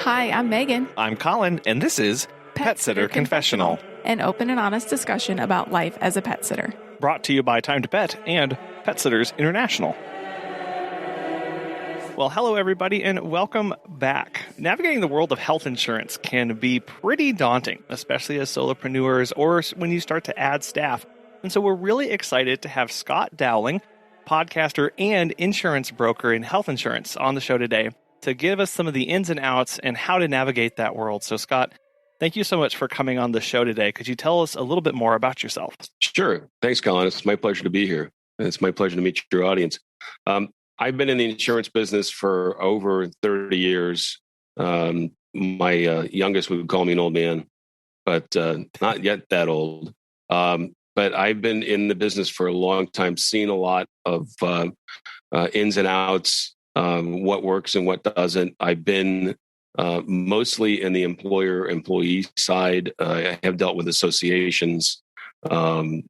Hi, I'm Megan. I'm Colin, and this is Pet Sitter Confessional, an open and honest discussion about life as a pet sitter. Brought to you by Time to Pet and Pet Sitters International. Well, hello everybody, and welcome back. Navigating the world of health insurance can be pretty daunting, especially as solopreneurs or when you start to add staff. And so we're really excited to have Scott Dowling, podcaster and insurance broker in health insurance, on the show today to give us some of the ins and outs and how to navigate that world. So, Scott, thank you so much for coming on the show today. Could you tell us a little bit more about yourself? Sure. Thanks, Colin. It's my pleasure to be here. And it's my pleasure to meet your audience. I've been in the insurance business for over 30 years. My youngest would call me an old man, but not yet that old. But I've been in the business for a long time, seen a lot of ins and outs, what works and what doesn't. I've been mostly in the employer-employee side. I have dealt with associations, and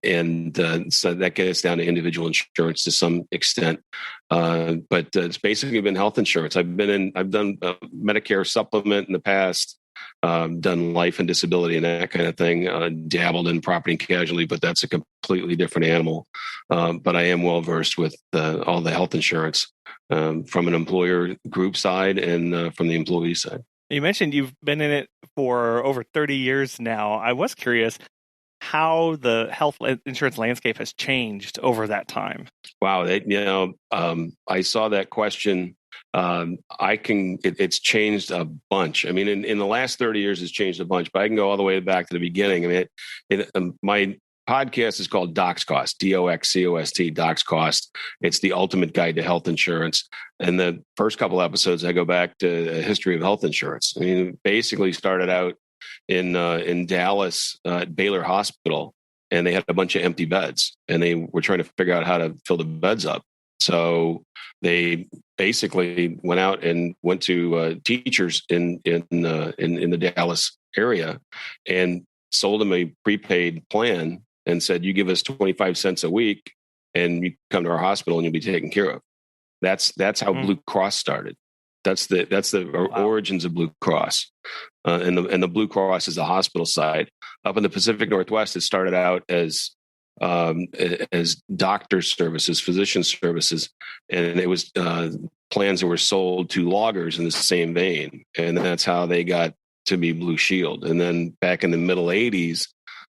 so that gets down to individual insurance to some extent. But it's basically been health insurance. I've done Medicare supplement in the past. Done life and disability and that kind of thing, dabbled in property and casualty, but that's a completely different animal. But I am well versed with all the health insurance from an employer group side and from the employee side. You mentioned you've been in it for over 30 years now. I was curious how the health insurance landscape has changed over that time. Wow. I saw that question. It's changed a bunch. I mean, in the last 30 years, it's changed a bunch, but I can go all the way back to the beginning. I mean, my podcast is called Doxcost, Doxcost, Doxcost. It's the ultimate guide to health insurance. And the first couple episodes, I go back to a history of health insurance. I mean, basically started out in Dallas at Baylor Hospital, and they had a bunch of empty beds, and they were trying to figure out how to fill the beds up. So they basically went out and went to teachers in the Dallas area and sold them a prepaid plan and said, "You give us 25 cents a week, and you come to our hospital, and you'll be taken care of." That's how Blue Cross started. That's the origins of Blue Cross, and the Blue Cross is the hospital side. Up in the Pacific Northwest, it started out as doctor services, physician services, and it was plans that were sold to loggers in the same vein, and that's how they got to be Blue Shield. And then back in the middle 80s,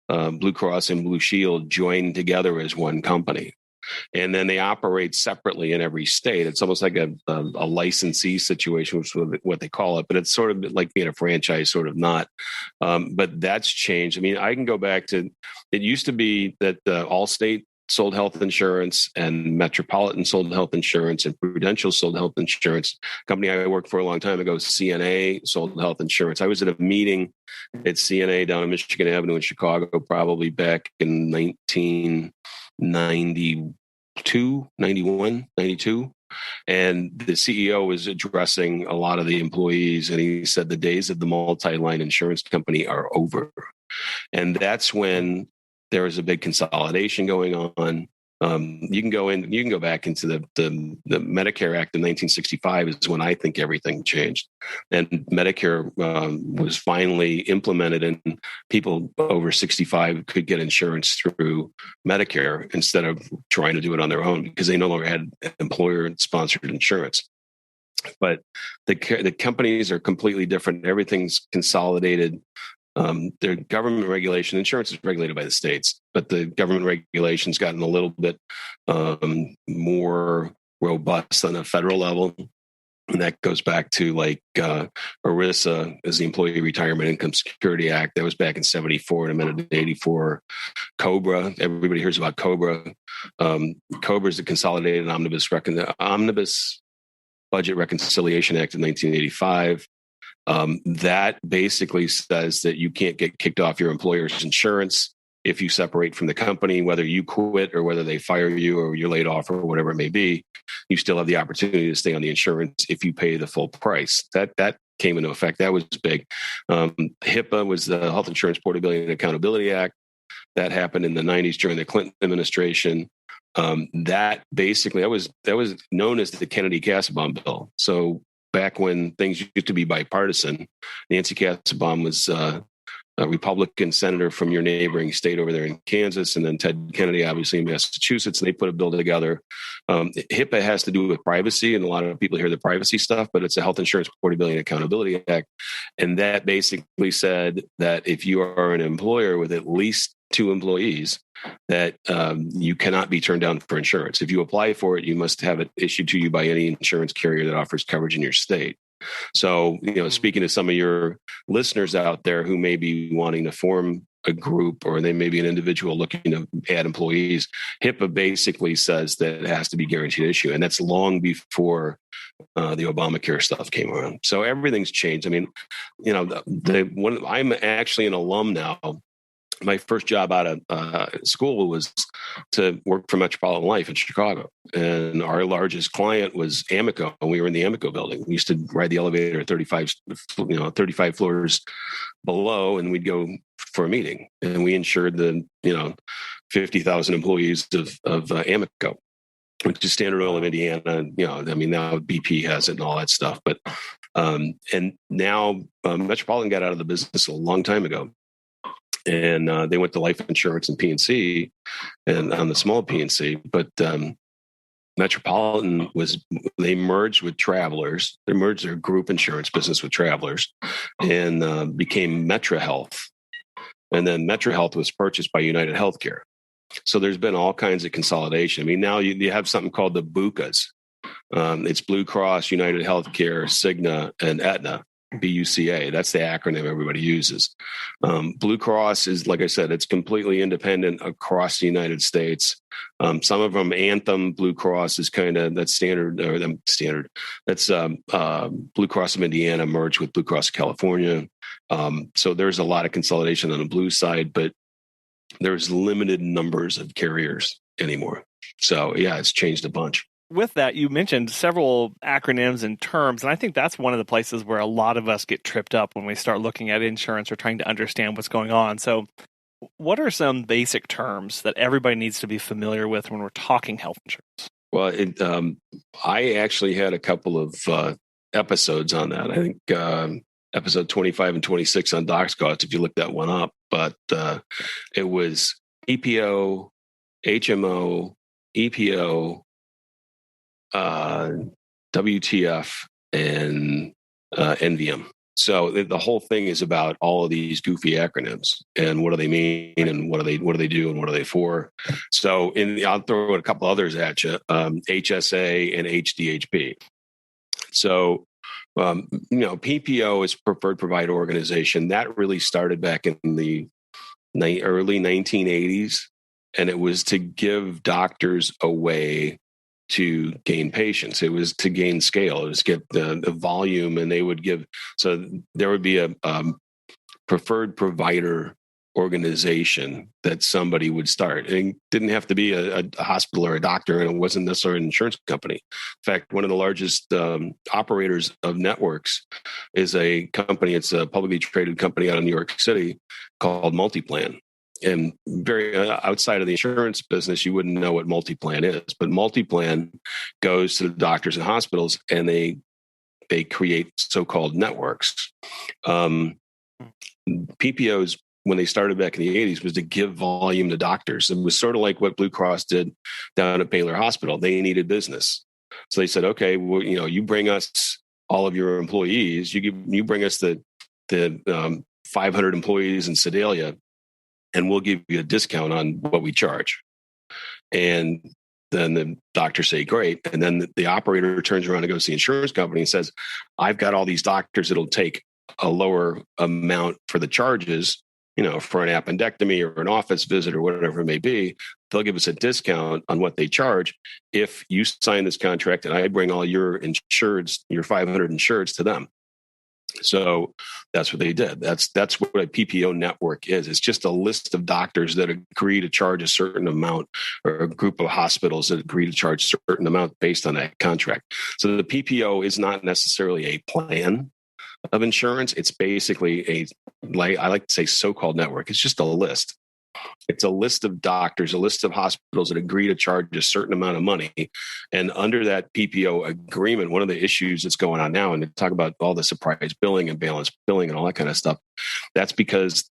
Blue Cross and Blue Shield joined together as one company. And then they operate separately in every state. It's almost like a licensee situation, which is what they call it. But it's sort of like being a franchise, sort of not. But that's changed. I mean, I can go back to, it used to be that Allstate sold health insurance and Metropolitan sold health insurance and Prudential sold health insurance. Company I worked for a long time ago, CNA, sold health insurance. I was at a meeting at CNA down on Michigan Avenue in Chicago, probably back in 1992, 91, 92. And the CEO was addressing a lot of the employees, and he said the days of the multi-line insurance company are over. And that's when there was a big consolidation going on. You can go back into the Medicare Act of 1965 is when I think everything changed. And Medicare was finally implemented, and people over 65 could get insurance through Medicare instead of trying to do it on their own because they no longer had employer-sponsored insurance. But the companies are completely different. Everything's consolidated. Their government regulation, insurance is regulated by the states, but the government regulation's gotten a little bit more robust on a federal level. And that goes back to like ERISA, as the Employee Retirement Income Security Act. That was back in 74 and amended in 84. COBRA, everybody hears about COBRA. COBRA is the Consolidated Omnibus Budget Reconciliation Act of 1985. That basically says that you can't get kicked off your employer's insurance if you separate from the company, whether you quit or whether they fire you or you're laid off or whatever it may be. You still have the opportunity to stay on the insurance if you pay the full price. That came into effect. That was big. HIPAA was the Health Insurance Portability and Accountability Act. That happened in the 90s during the Clinton administration. That was known as the Kennedy-Kassebaum bill. So back when things used to be bipartisan. Nancy Kassebaum was a Republican senator from your neighboring state over there in Kansas, and then Ted Kennedy, obviously in Massachusetts. They put a bill together. HIPAA has to do with privacy, and a lot of people hear the privacy stuff, but it's a Health Insurance Portability and Accountability Act. And that basically said that if you are an employer with at least 2 employees, that you cannot be turned down for insurance. If you apply for it, you must have it issued to you by any insurance carrier that offers coverage in your state. So, speaking to some of your listeners out there who may be wanting to form a group, or they may be an individual looking to add employees, HIPAA basically says that it has to be guaranteed issue. And that's long before the Obamacare stuff came around. So everything's changed. I mean, I'm actually an alum now. My first job out of school was to work for Metropolitan Life in Chicago. And our largest client was Amico, and we were in the Amico building. We used to ride the elevator 35 floors below, and we'd go for a meeting. And we insured the, 50,000 employees of Amico, which is Standard Oil of Indiana. Now BP has it and all that stuff. But and now Metropolitan got out of the business a long time ago. And they went to life insurance and P&C, and on the small P&C. But Metropolitan they merged with Travelers. They merged their group insurance business with Travelers, and became Metra Health. And then Metra Health was purchased by United Healthcare. So there's been all kinds of consolidation. I mean, now you have something called the BUCAs. It's Blue Cross, United Healthcare, Cigna, and Aetna. BUCA. That's the acronym everybody uses. Blue Cross is, like I said, it's completely independent across the United States. Some of them, Anthem Blue Cross is that's standard, or standard. That's Blue Cross of Indiana merged with Blue Cross of California. So there's a lot of consolidation on the blue side, but there's limited numbers of carriers anymore. So yeah, it's changed a bunch. With that, you mentioned several acronyms and terms, and I think that's one of the places where a lot of us get tripped up when we start looking at insurance or trying to understand what's going on. So what are some basic terms that everybody needs to be familiar with when we're talking health insurance? Well, I actually had a couple of episodes on that. I think episode 25 and 26 on Doxcost, if you look that one up. But it was EPO, HMO, EPO, WTF, and NVM. So the whole thing is about all of these goofy acronyms and what do they mean and what do they do and what are they for. So I'll throw a couple others at you: HSA and HDHP. So PPO is Preferred Provider Organization. That really started back in the early 1980s, and it was to give doctors a way to gain patients. It was to gain scale. It was to get the volume, and they would give. So there would be a preferred provider organization that somebody would start. And it didn't have to be a hospital or a doctor, and it wasn't necessarily an insurance company. In fact, one of the largest operators of networks is a company. It's a publicly traded company out of New York City called Multiplan. And very outside of the insurance business, you wouldn't know what Multiplan is. But Multiplan goes to the doctors and hospitals, and they create so-called networks. PPOs, when they started back in the 80s, was to give volume to doctors. It was sort of like what Blue Cross did down at Baylor Hospital. They needed business. So they said, okay, well, you bring us all of your employees. You bring us the 500 employees in Sedalia, and we'll give you a discount on what we charge. And then the doctors say, great. And then the operator turns around and goes to the insurance company and says, I've got all these doctors that'll take a lower amount for the charges, for an appendectomy or an office visit or whatever it may be. They'll give us a discount on what they charge if you sign this contract and I bring all your insureds, your 500 insureds to them. So that's what they did. That's what a PPO network is. It's just a list of doctors that agree to charge a certain amount, or a group of hospitals that agree to charge a certain amount based on that contract. So the PPO is not necessarily a plan of insurance. It's basically I like to say so-called network. It's just a list. It's a list of doctors, a list of hospitals that agree to charge a certain amount of money. And under that PPO agreement, one of the issues that's going on now, and they talk about all the surprise billing and balance billing and all that kind of stuff, that's because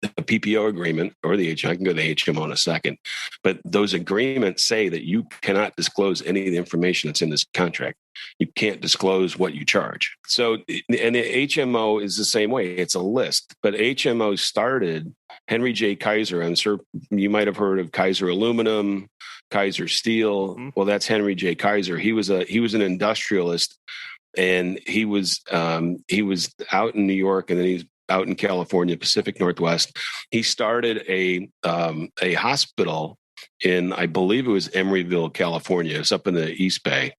the PPO agreement or the HMO, I can go to the HMO in a second, but those agreements say that you cannot disclose any of the information that's in this contract. You can't disclose what you charge. So, and the HMO is the same way. It's a list, but HMO started Henry J. Kaiser. I'm sure you might have heard of Kaiser Aluminum, Kaiser Steel. Well, that's Henry J. Kaiser. He was an industrialist, and he was out in New York, and then he's out in California, Pacific Northwest. He started a hospital in, I believe it was Emeryville, California. It's up in the East Bay.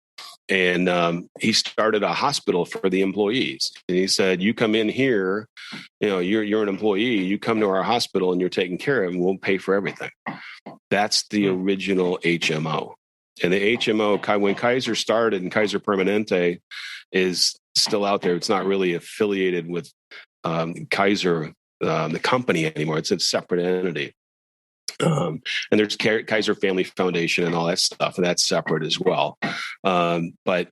And he started a hospital for the employees. And he said, you come in here, you're an employee, you come to our hospital and you're taken care of, and we'll pay for everything. That's the original HMO. And the HMO, when Kaiser started, and Kaiser Permanente is still out there, it's not really affiliated with Kaiser, the company anymore. It's a separate entity. And there's Kaiser Family Foundation and all that stuff, and that's separate as well. But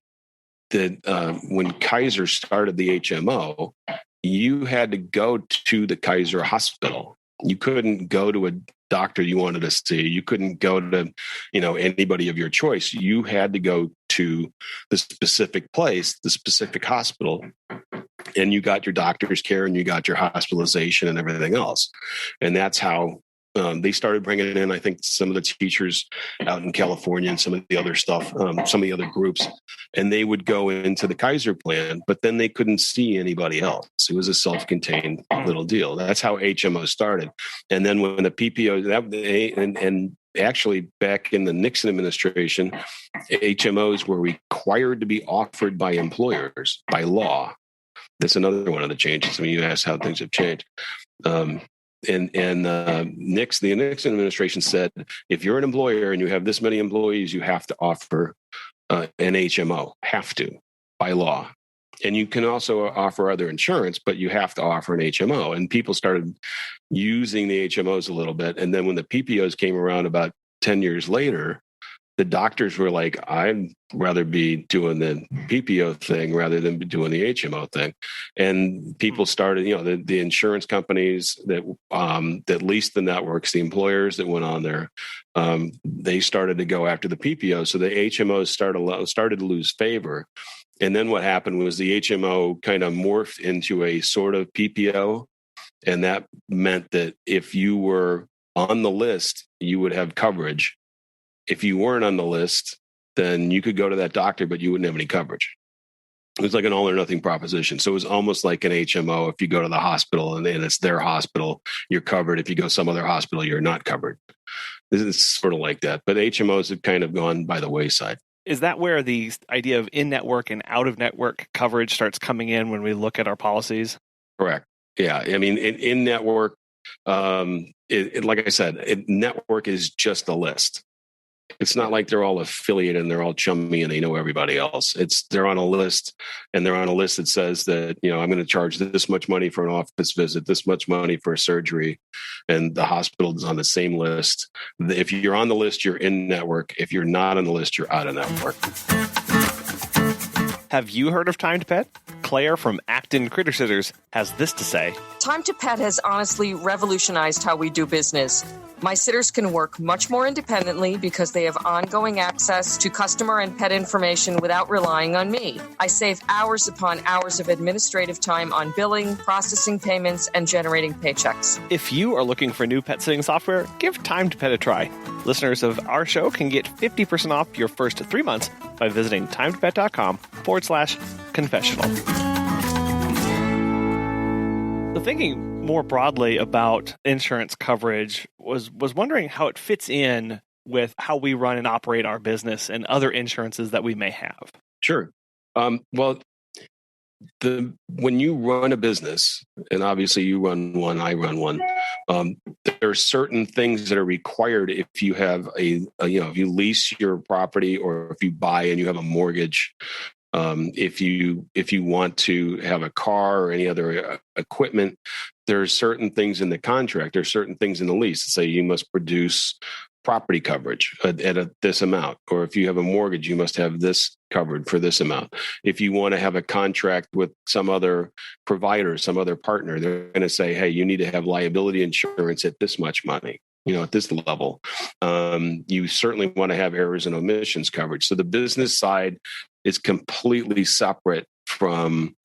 when Kaiser started the HMO, you had to go to the Kaiser hospital. You couldn't go to a doctor you wanted to see. You couldn't go to, anybody of your choice. You had to go to the specific place, the specific hospital, and you got your doctor's care and you got your hospitalization and everything else. And that's how they started bringing in, I think, some of the teachers out in California and some of the other stuff, some of the other groups, and they would go into the Kaiser plan, but then they couldn't see anybody else. It was a self-contained little deal. That's how HMO started. And then when the PPO, and actually back in the Nixon administration, HMOs were required to be offered by employers by law. That's another one of the changes. I mean, you asked how things have changed. The Nixon administration said, if you're an employer and you have this many employees, you have to offer an HMO, have to, by law. And you can also offer other insurance, but you have to offer an HMO. And people started using the HMOs a little bit. And then when the PPOs came around about 10 years later, the doctors were like, I'd rather be doing the PPO thing rather than doing the HMO thing. And people started, the insurance companies that leased the networks, the employers that went on there, they started to go after the PPO. So the HMOs started to lose favor. And then what happened was the HMO kind of morphed into a sort of PPO. And that meant that if you were on the list, you would have coverage. If you weren't on the list, then you could go to that doctor, but you wouldn't have any coverage. It was like an all or nothing proposition. So it was almost like an HMO. If you go to the hospital and it's their hospital, you're covered. If you go some other hospital, you're not covered. It's sort of like that. But HMOs have kind of gone by the wayside. Is that where the idea of in-network and out-of-network coverage starts coming in when we look at our policies? Correct. Yeah. I mean, in-network, like I said, network is just a list. It's not like they're all affiliated and they're all chummy and they know everybody else. They're on a list, and they're on a list that says that, I'm going to charge this much money for an office visit, this much money for a surgery, and the hospital is on the same list. If you're on the list, you're in network. If you're not on the list, you're out of network. Have you heard of Time to Pet? Claire from Acton Critter Sitters has this to say. Time to Pet has honestly revolutionized how we do business. My sitters can work much more independently because they have ongoing access to customer and pet information without relying on me. I save hours upon hours of administrative time on billing, processing payments, and generating paychecks. If you are looking for new pet sitting software, give Time to Pet a try. Listeners of our show can get 50% off your first 3 months by visiting timetopet.com/confessional. So thinking more broadly about insurance coverage, was wondering how it fits in with how we run and operate our business and other insurances that we may have. Sure. Well, when you run a business, and obviously you run one, I run one, there are certain things that are required if you have if you lease your property or if you buy and you have a mortgage. If you want to have a car or any other equipment, there's certain things in the contract, there's certain things in the lease that say you must produce property coverage at this amount, or if you have a mortgage, you must have this covered for this amount. If you want to have a contract with some other provider, some other partner, they're going to say, hey, you need to have liability insurance at this much money, at this level. You certainly want to have errors and omissions coverage. So the business side is completely separate from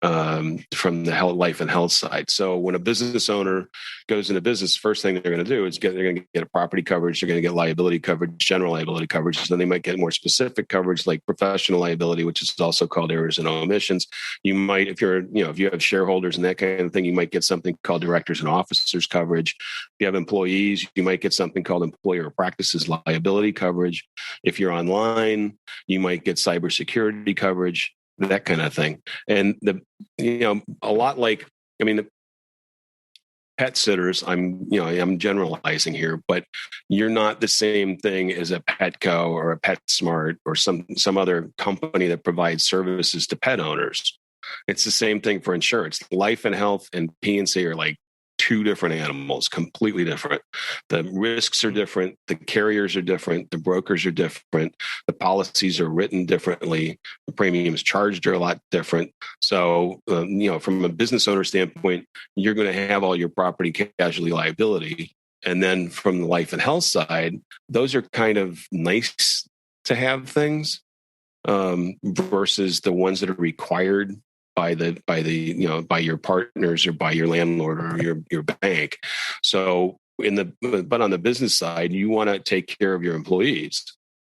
the health, life and health side. So when a business owner goes into business, first thing they're going to do is they're going to get a property coverage, they're going to get liability coverage, general liability coverage. Then they might get more specific coverage like professional liability, which is also called errors and omissions. You might, if you have shareholders and that kind of thing, you might get something called directors and officers coverage. If you have employees, you might get something called employer practices liability coverage. If you're online, you might get cybersecurity coverage, that kind of thing. And a lot like, the pet sitters, I'm generalizing here, but you're not the same thing as a Petco or a PetSmart or some other company that provides services to pet owners. It's the same thing for insurance. Life and health and P&C are like two different animals, completely different. The risks are different. The carriers are different. The brokers are different. The policies are written differently. The premiums charged are a lot different. So, from a business owner standpoint, you're going to have all your property casualty liability. And then from the life and health side, those are kind of nice to have things versus the ones that are required by your partners or by your landlord or your bank. So but on the business side, you want to take care of your employees.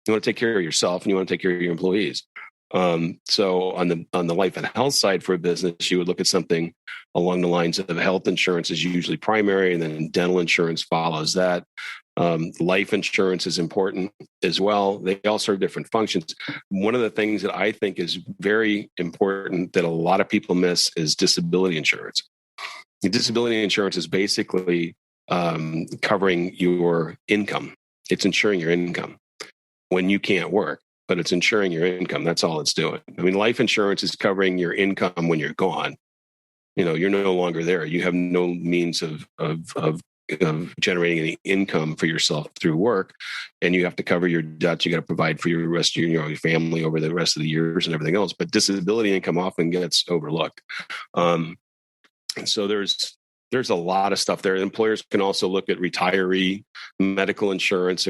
You want to take care of yourself and you want to take care of your employees. So on the life and health side for a business, you would look at something along the lines of health insurance is usually primary, and then dental insurance follows that. Life insurance is important as well. They all serve different functions. One of the things that I think is very important that a lot of people miss is disability insurance. Disability insurance is basically covering your income. It's insuring your income when you can't work, but it's insuring your income. That's all it's doing. Life insurance is covering your income when you're gone. You're no longer there. You have no means of generating any income for yourself through work, and you have to cover your debts. You got to provide for your rest of your family over the rest of the years and everything else. But disability income often gets overlooked. So there's a lot of stuff there. Employers can also look at retiree medical insurance.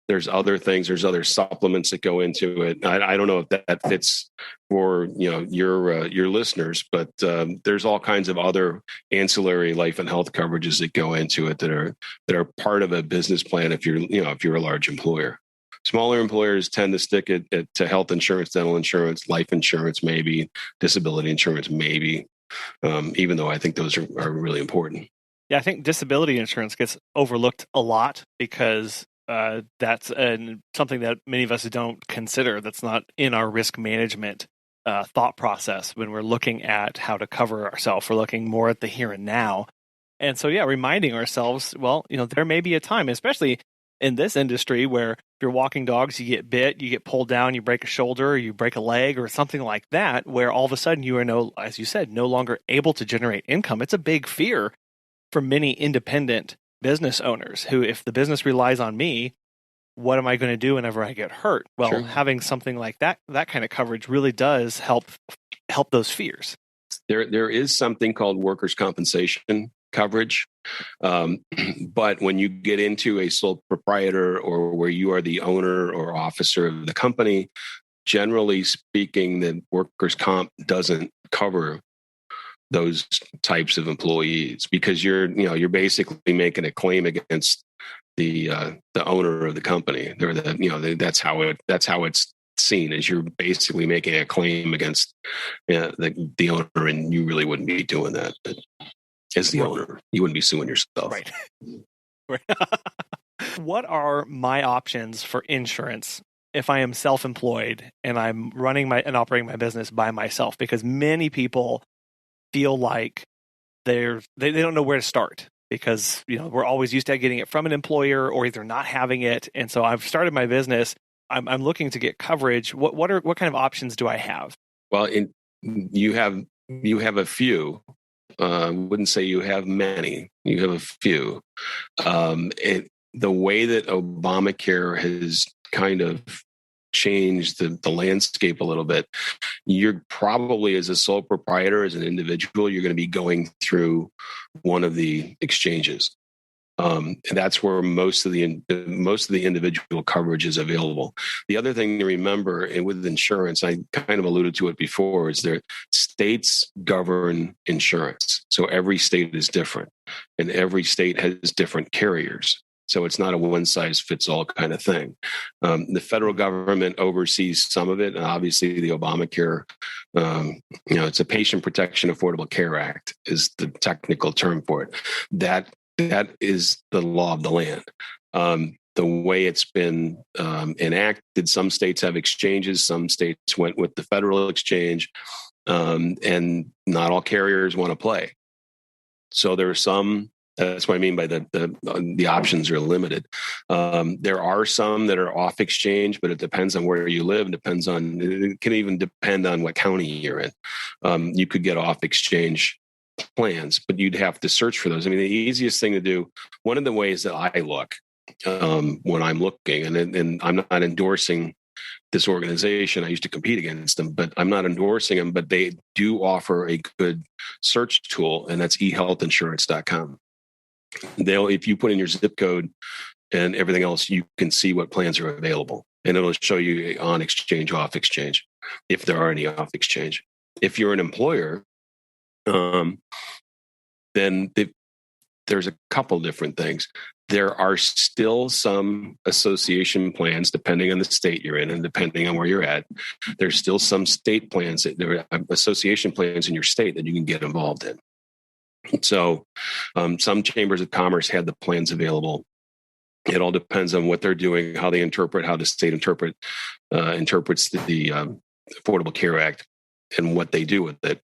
There's other things. There's other supplements that go into it. I don't know if that fits for your listeners, but there's all kinds of other ancillary life and health coverages that go into it that are part of a business plan. If you're a large employer, smaller employers tend to stick it to health insurance, dental insurance, life insurance, maybe disability insurance, maybe. Even though I think those are really important. Yeah, I think disability insurance gets overlooked a lot because that's something that many of us don't consider. That's not in our risk management thought process when we're looking at how to cover ourselves. We're looking more at the here and now. And so, reminding ourselves, there may be a time, especially in this industry, where if you're walking dogs, you get bit, you get pulled down, you break a shoulder, or you break a leg or something like that, where all of a sudden you are as you said, no longer able to generate income. It's a big fear for many independent business owners who, if the business relies on me, what am I going to do whenever I get hurt? Well, Sure. Having something like that kind of coverage really does help those fears. There is something called workers' compensation coverage. But when you get into a sole proprietor or where you are the owner or officer of the company, generally speaking, the workers' comp doesn't cover those types of employees because you're basically making a claim against the owner of the company. That's how it's seen, as you're basically making a claim against the owner, and you really wouldn't be doing that as the owner. You wouldn't be suing yourself. Right. What are my options for insurance if I am self-employed and I'm running and operating my business by myself? Because many people feel like they don't know where to start because we're always used to getting it from an employer or either not having it. And so I've started my business. I'm looking to get coverage, what kind of options do I have? Well, you have a few. I wouldn't say you have many. You have a few. The way that Obamacare has kind of changed the landscape a little bit, you're probably, as a sole proprietor, as an individual, you're going to be going through one of the exchanges. And that's where most of the individual coverage is available. The other thing to remember, and with insurance, I kind of alluded to it before, is that states govern insurance. So every state is different, and every state has different carriers. So it's not a one-size-fits-all kind of thing. The federal government oversees some of it, and obviously the Obamacare, it's a Patient Protection Affordable Care Act is the technical term for it. That is the law of the land. The way it's been enacted, some states have exchanges, some states went with the federal exchange, and not all carriers want to play. So there are some. That's what I mean by the options are limited. There are some that are off exchange, but it depends on where you live. It can even depend on what county you're in. You could get off exchange plans, but you'd have to search for those. I mean, the easiest thing to do, one of the ways that I look when I'm looking, and I'm not endorsing this organization. I used to compete against them, but I'm not endorsing them, but they do offer a good search tool, and that's ehealthinsurance.com. If you put in your zip code and everything else, you can see what plans are available, and it'll show you on exchange, off exchange, if there are any off exchange. If you're an employer, then there's a couple different things. There are still some association plans, depending on the state you're in and depending on where you're at. There's still some state plans, there are association plans in your state that you can get involved in. So some chambers of commerce had the plans available. It all depends on what they're doing, how the state interprets the Affordable Care Act and what they do with it.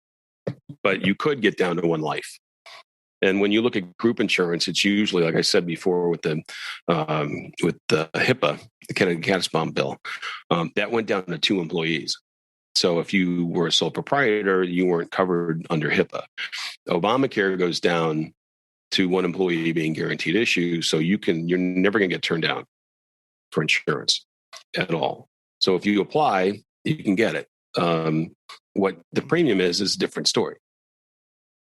But you could get down to one life. And when you look at group insurance, it's usually, like I said before, with the HIPAA, the Kennedy-Catspawn bill, that went down to 2 employees. So if you were a sole proprietor, you weren't covered under HIPAA. Obamacare goes down to 1 employee being guaranteed issue, so you're never going to get turned down for insurance at all. So if you apply, you can get it. What the premium is a different story.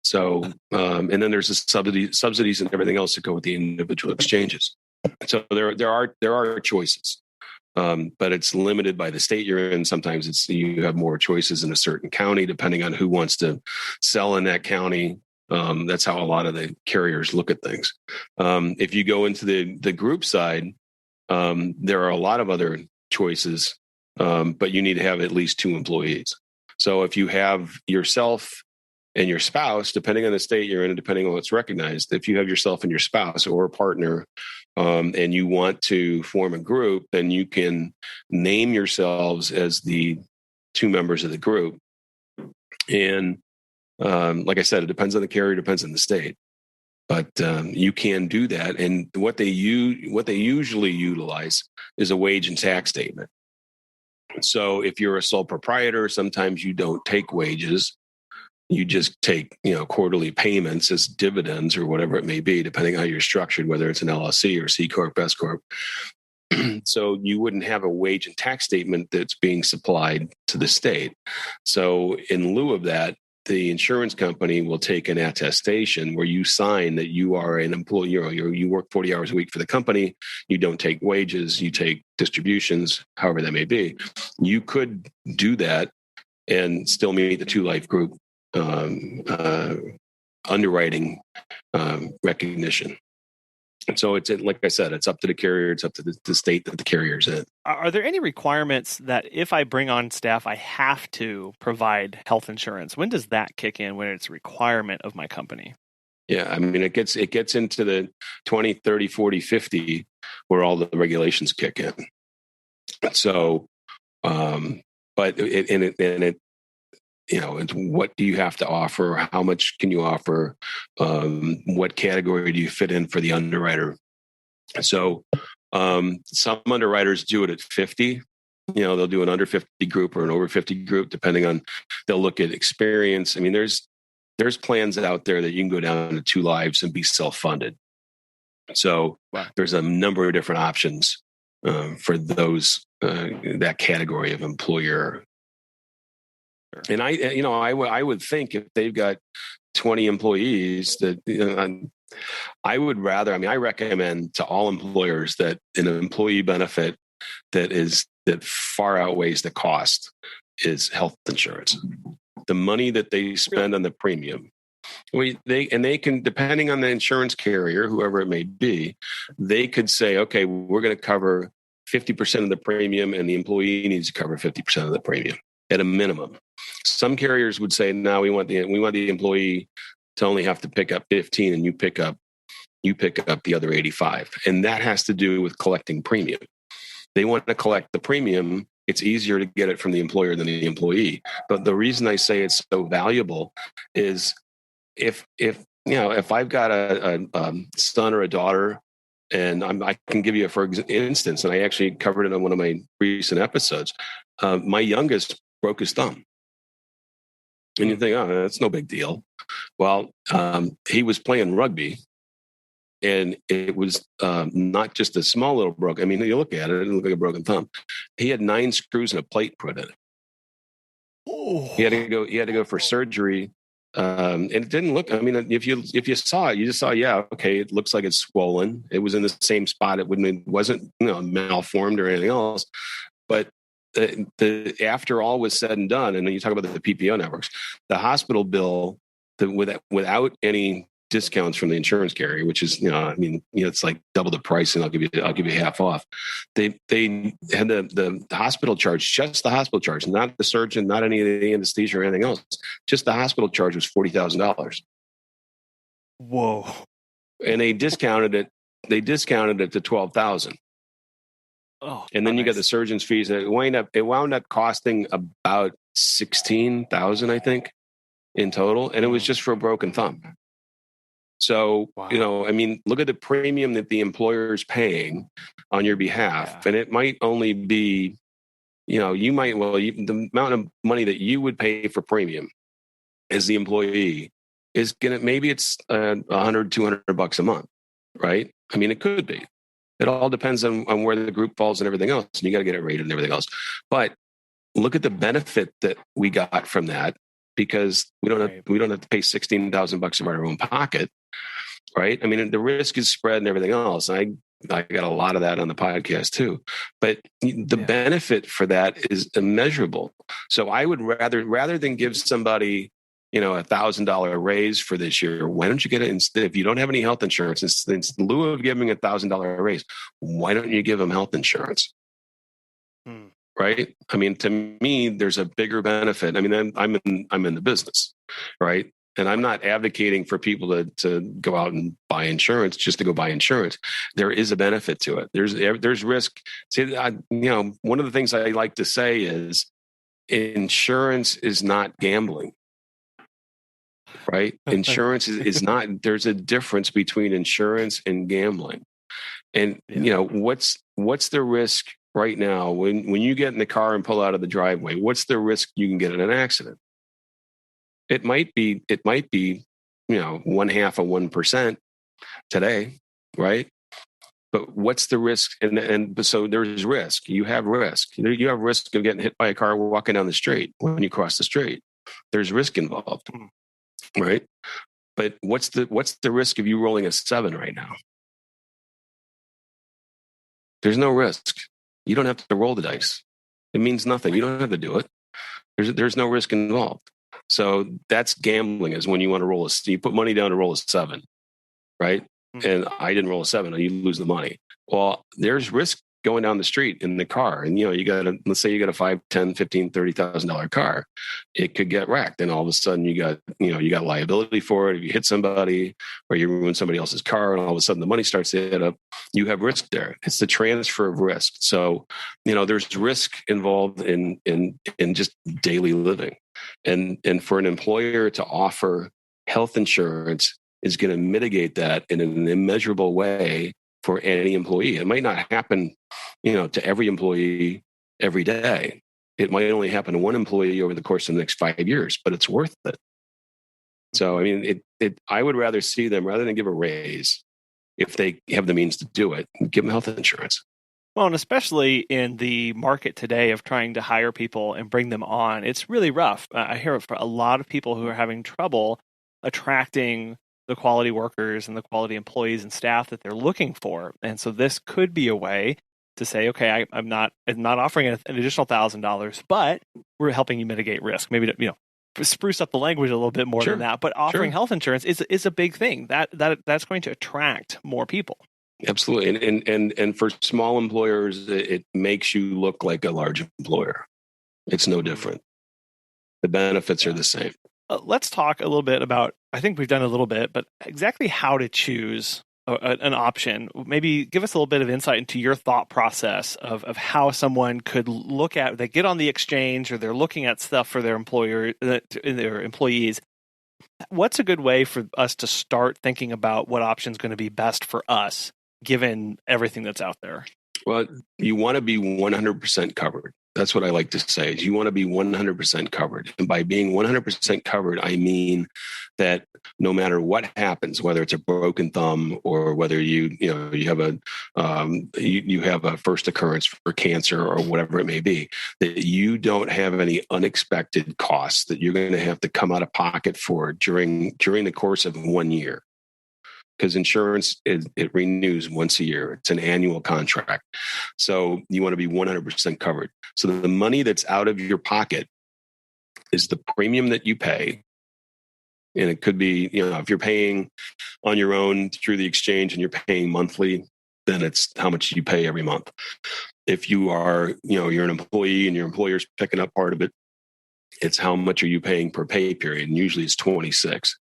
So, and then there's the subsidies and everything else that go with the individual exchanges. So there are choices. But it's limited by the state you're in. Sometimes you have more choices in a certain county, depending on who wants to sell in that county. That's how a lot of the carriers look at things. If you go into the group side, there are a lot of other choices, but you need to have at least 2 employees. So if you have yourself and your spouse, depending on the state you're in and depending on what's recognized, if you have yourself and your spouse or a partner, and you want to form a group, then you can name yourselves as the 2 members of the group. And like I said, it depends on the carrier, depends on the state, but you can do that. And what they usually utilize is a wage and tax statement. So if you're a sole proprietor, sometimes you don't take wages. You just take, quarterly payments as dividends or whatever it may be, depending on how you're structured, whether it's an LLC or C Corp, S Corp. So you wouldn't have a wage and tax statement that's being supplied to the state. So in lieu of that, the insurance company will take an attestation where you sign that you are an employee. You work 40 hours a week for the company. You don't take wages. You take distributions, however that may be. You could do that and still meet the 2 life group underwriting recognition. And so it's, like I said, it's up to the carrier. It's up to the state that the carrier's in. Are there any requirements that if I bring on staff, I have to provide health insurance? When does that kick in, when it's a requirement of my company? Yeah, I mean, it gets into the 20, 30, 40, 50, where all the regulations kick in. So, but it's what do you have to offer? How much can you offer? What category do you fit in for the underwriter? So some underwriters do it at 50. They'll do an under 50 group or an over 50 group, depending on, they'll look at experience. I mean, there's plans out there that you can go down to 2 lives and be self-funded. So there's a number of different options for those, that category of employer. And I would think if they've got 20 employees that, I would rather, I recommend to all employers that an employee benefit that far outweighs the cost is health insurance. The money that they spend on the premium, they can, depending on the insurance carrier, whoever it may be, they could say, okay, we're going to cover 50% of the premium, and the employee needs to cover 50% of the premium at a minimum. Some carriers would say, no, we want the employee to only have to pick up 15, and you pick up the other 85, and that has to do with collecting premium. They want to collect the premium. It's easier to get it from the employer than the employee. But the reason I say it's so valuable is if I've got a son or a daughter, and I can give you for instance, and I actually covered it on one of my recent episodes. My youngest broke his thumb. And you think, oh, that's no big deal. Well, he was playing rugby, and it was not just a small little broke. I mean, you look at it, it didn't look like a broken thumb. He had 9 screws and a plate put in it. Oh. He had to go for surgery. And it didn't look, if you saw it, you just saw, yeah, okay, it looks like it's swollen. It was in the same spot. It wasn't malformed or anything else. But after all was said and done, and then you talk about the PPO networks, the hospital bill, without any discounts from the insurance carrier, which is, it's like double the price, and I'll give you half off. They had the hospital charge, just the hospital charge, not the surgeon, not any of the anesthesia or anything else. Just the hospital charge was $40,000. Whoa! And they discounted it. They discounted it to $12,000. Oh, and then you got the surgeon's fees. It wound up costing about $16,000, I think, in total, and it was just for a broken thumb. So, look at the premium that the employer is paying on your behalf. And it might only be, the amount of money that you would pay for premium as the employee is maybe it's $100, $200 a month, right? It could be. It all depends on where the group falls and everything else. And you got to get it rated and everything else. But look at the benefit that we got from that, because we don't have to pay $16,000 of our own pocket. Right. The risk is spread and everything else. I got a lot of that on the podcast too, but the benefit for that is immeasurable. So I would rather than give somebody, $1,000 raise for this year, why don't you get it instead? If you don't have any health insurance, in lieu of giving $1,000 raise, why don't you give them health insurance? Right. To me, there's a bigger benefit. I'm in the business, right? And I'm not advocating for people to go out and buy insurance just to go buy insurance. There is a benefit to it. There's risk. See, one of the things I like to say is insurance is not gambling, right? Insurance is not. There's a difference between insurance and gambling. And what's the risk right now when you get in the car and pull out of the driveway? What's the risk you can get in an accident? It might be, 0.5% today, right? But what's the risk? And so there's risk. You have risk. You have risk of getting hit by a car walking down the street when you cross the street. There's risk involved, right? But what's the risk of you rolling a 7 right now? There's no risk. You don't have to roll the dice. It means nothing. You don't have to do it. There's no risk involved. So that's gambling, is when you want to you put money down to roll a 7, right? And I didn't roll a 7, you lose the money. Well, there's risk going down the street in the car. And, let's say you got a $5,000, $10,000, $15,000, $30,000 car. It could get wrecked. And all of a sudden you got liability for it. If you hit somebody or you ruin somebody else's car, and all of a sudden the money starts to add up, you have risk there. It's the transfer of risk. So, there's risk involved in just daily living. And for an employer to offer health insurance is going to mitigate that in an immeasurable way for any employee. It might not happen, to every employee every day. It might only happen to one employee over the course of the next 5 years, but it's worth it. So, I mean, I would rather see them, rather than give a raise, if they have the means to do it, give them health insurance. Well, and especially in the market today of trying to hire people and bring them on, it's really rough. I hear it for a lot of people who are having trouble attracting the quality workers and the quality employees and staff that they're looking for. And so this could be a way to say, okay, I'm not offering an additional $1,000, but we're helping you mitigate risk. Maybe to, spruce up the language a little bit more than that. But offering health insurance is a big thing. That's going to attract more people. Absolutely. And for small employers, it makes you look like a large employer. It's no different. The benefits are the same. Let's talk a little bit about, I think we've done a little bit, but exactly how to choose an option. Maybe give us a little bit of insight into your thought process of how someone could look at, they get on the exchange or they're looking at stuff for their their employees. What's a good way for us to start thinking about what option is going to be best for us, given everything that's out there? Well, you want to be 100% covered. That's what I like to say, is you want to be 100% covered. And by being 100% covered, I mean that no matter what happens, whether it's a broken thumb or whether you have a first occurrence for cancer or whatever it may be, that you don't have any unexpected costs that you're going to have to come out of pocket for during the course of 1 year. Because insurance, it renews once a year. It's an annual contract. So you want to be 100% covered. So the money that's out of your pocket is the premium that you pay. And it could be, if you're paying on your own through the exchange and you're paying monthly, then it's how much you pay every month. If you are, you're an employee and your employer's picking up part of it, it's how much are you paying per pay period? And usually it's 26.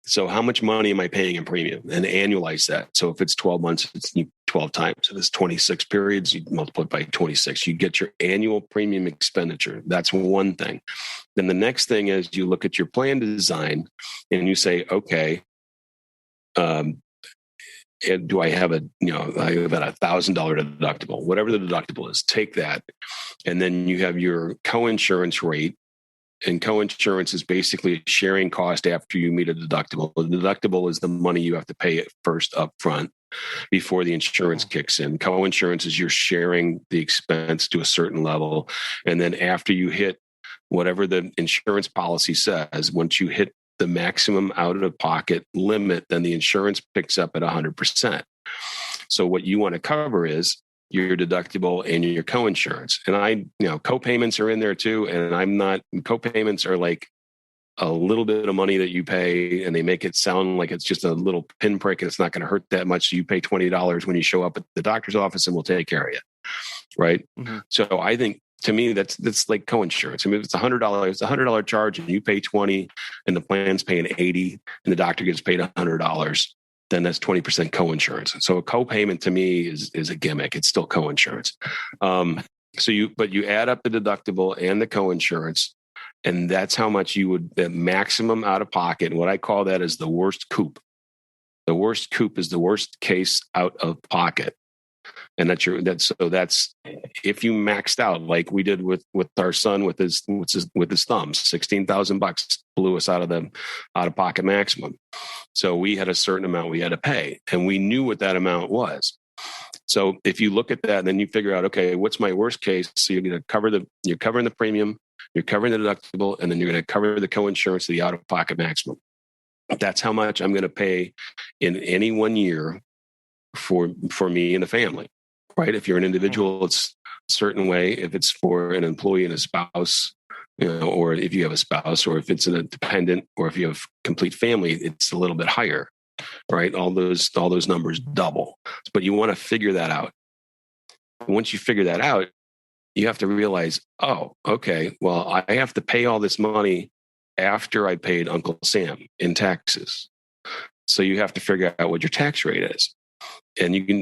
So how much money am I paying in premium? And annualize that. So if it's 12 months, it's 12 times. So there's 26 periods, you multiply it by 26. You get your annual premium expenditure. That's one thing. Then the next thing is you look at your plan design and you say, okay, do I have I have a $1,000 deductible, whatever the deductible is, take that. And then you have your coinsurance rate. And coinsurance is basically a sharing cost after you meet a deductible. The deductible is the money you have to pay first up front before the insurance kicks in. Coinsurance is you're sharing the expense to a certain level. And then after you hit whatever the insurance policy says, once you hit the maximum out-of-pocket limit, then the insurance picks up at 100%. So what you want to cover is your deductible and your coinsurance. And co-payments are in there too. And co-payments are like a little bit of money that you pay and they make it sound like it's just a little pinprick and it's not going to hurt that much. So you pay $20 when you show up at the doctor's office and we'll take care of you. Right. Mm-hmm. So I think to me, that's like coinsurance. I mean, if it's $100, it's a $100 charge and you pay $20 and the plan's paying $80 and the doctor gets paid $100. Then that's 20% coinsurance. So a co-payment to me is a gimmick. It's still coinsurance. So you add up the deductible and the coinsurance, and that's how much the maximum out of pocket. And what I call that is the worst coup. The worst coup is the worst case out of pocket. And that's if you maxed out like we did with our son with his thumbs, $16,000 blew us out of pocket maximum. So we had a certain amount we had to pay, and we knew what that amount was. So if you look at that, then you figure out, okay, what's my worst case? So you're going to you're covering the premium, you're covering the deductible, and then you're going to cover the coinsurance to the out of pocket maximum. That's how much I'm going to pay in any 1 year for me and the family, right? If you're an individual, it's a certain way. If it's for an employee and a spouse, or if you have a spouse, or if it's a dependent, or if you have complete family, it's a little bit higher, right? All those numbers double, but you want to figure that out. Once you figure that out, you have to realize, oh, okay, well, I have to pay all this money after I paid Uncle Sam in taxes. So you have to figure out what your tax rate is. And you can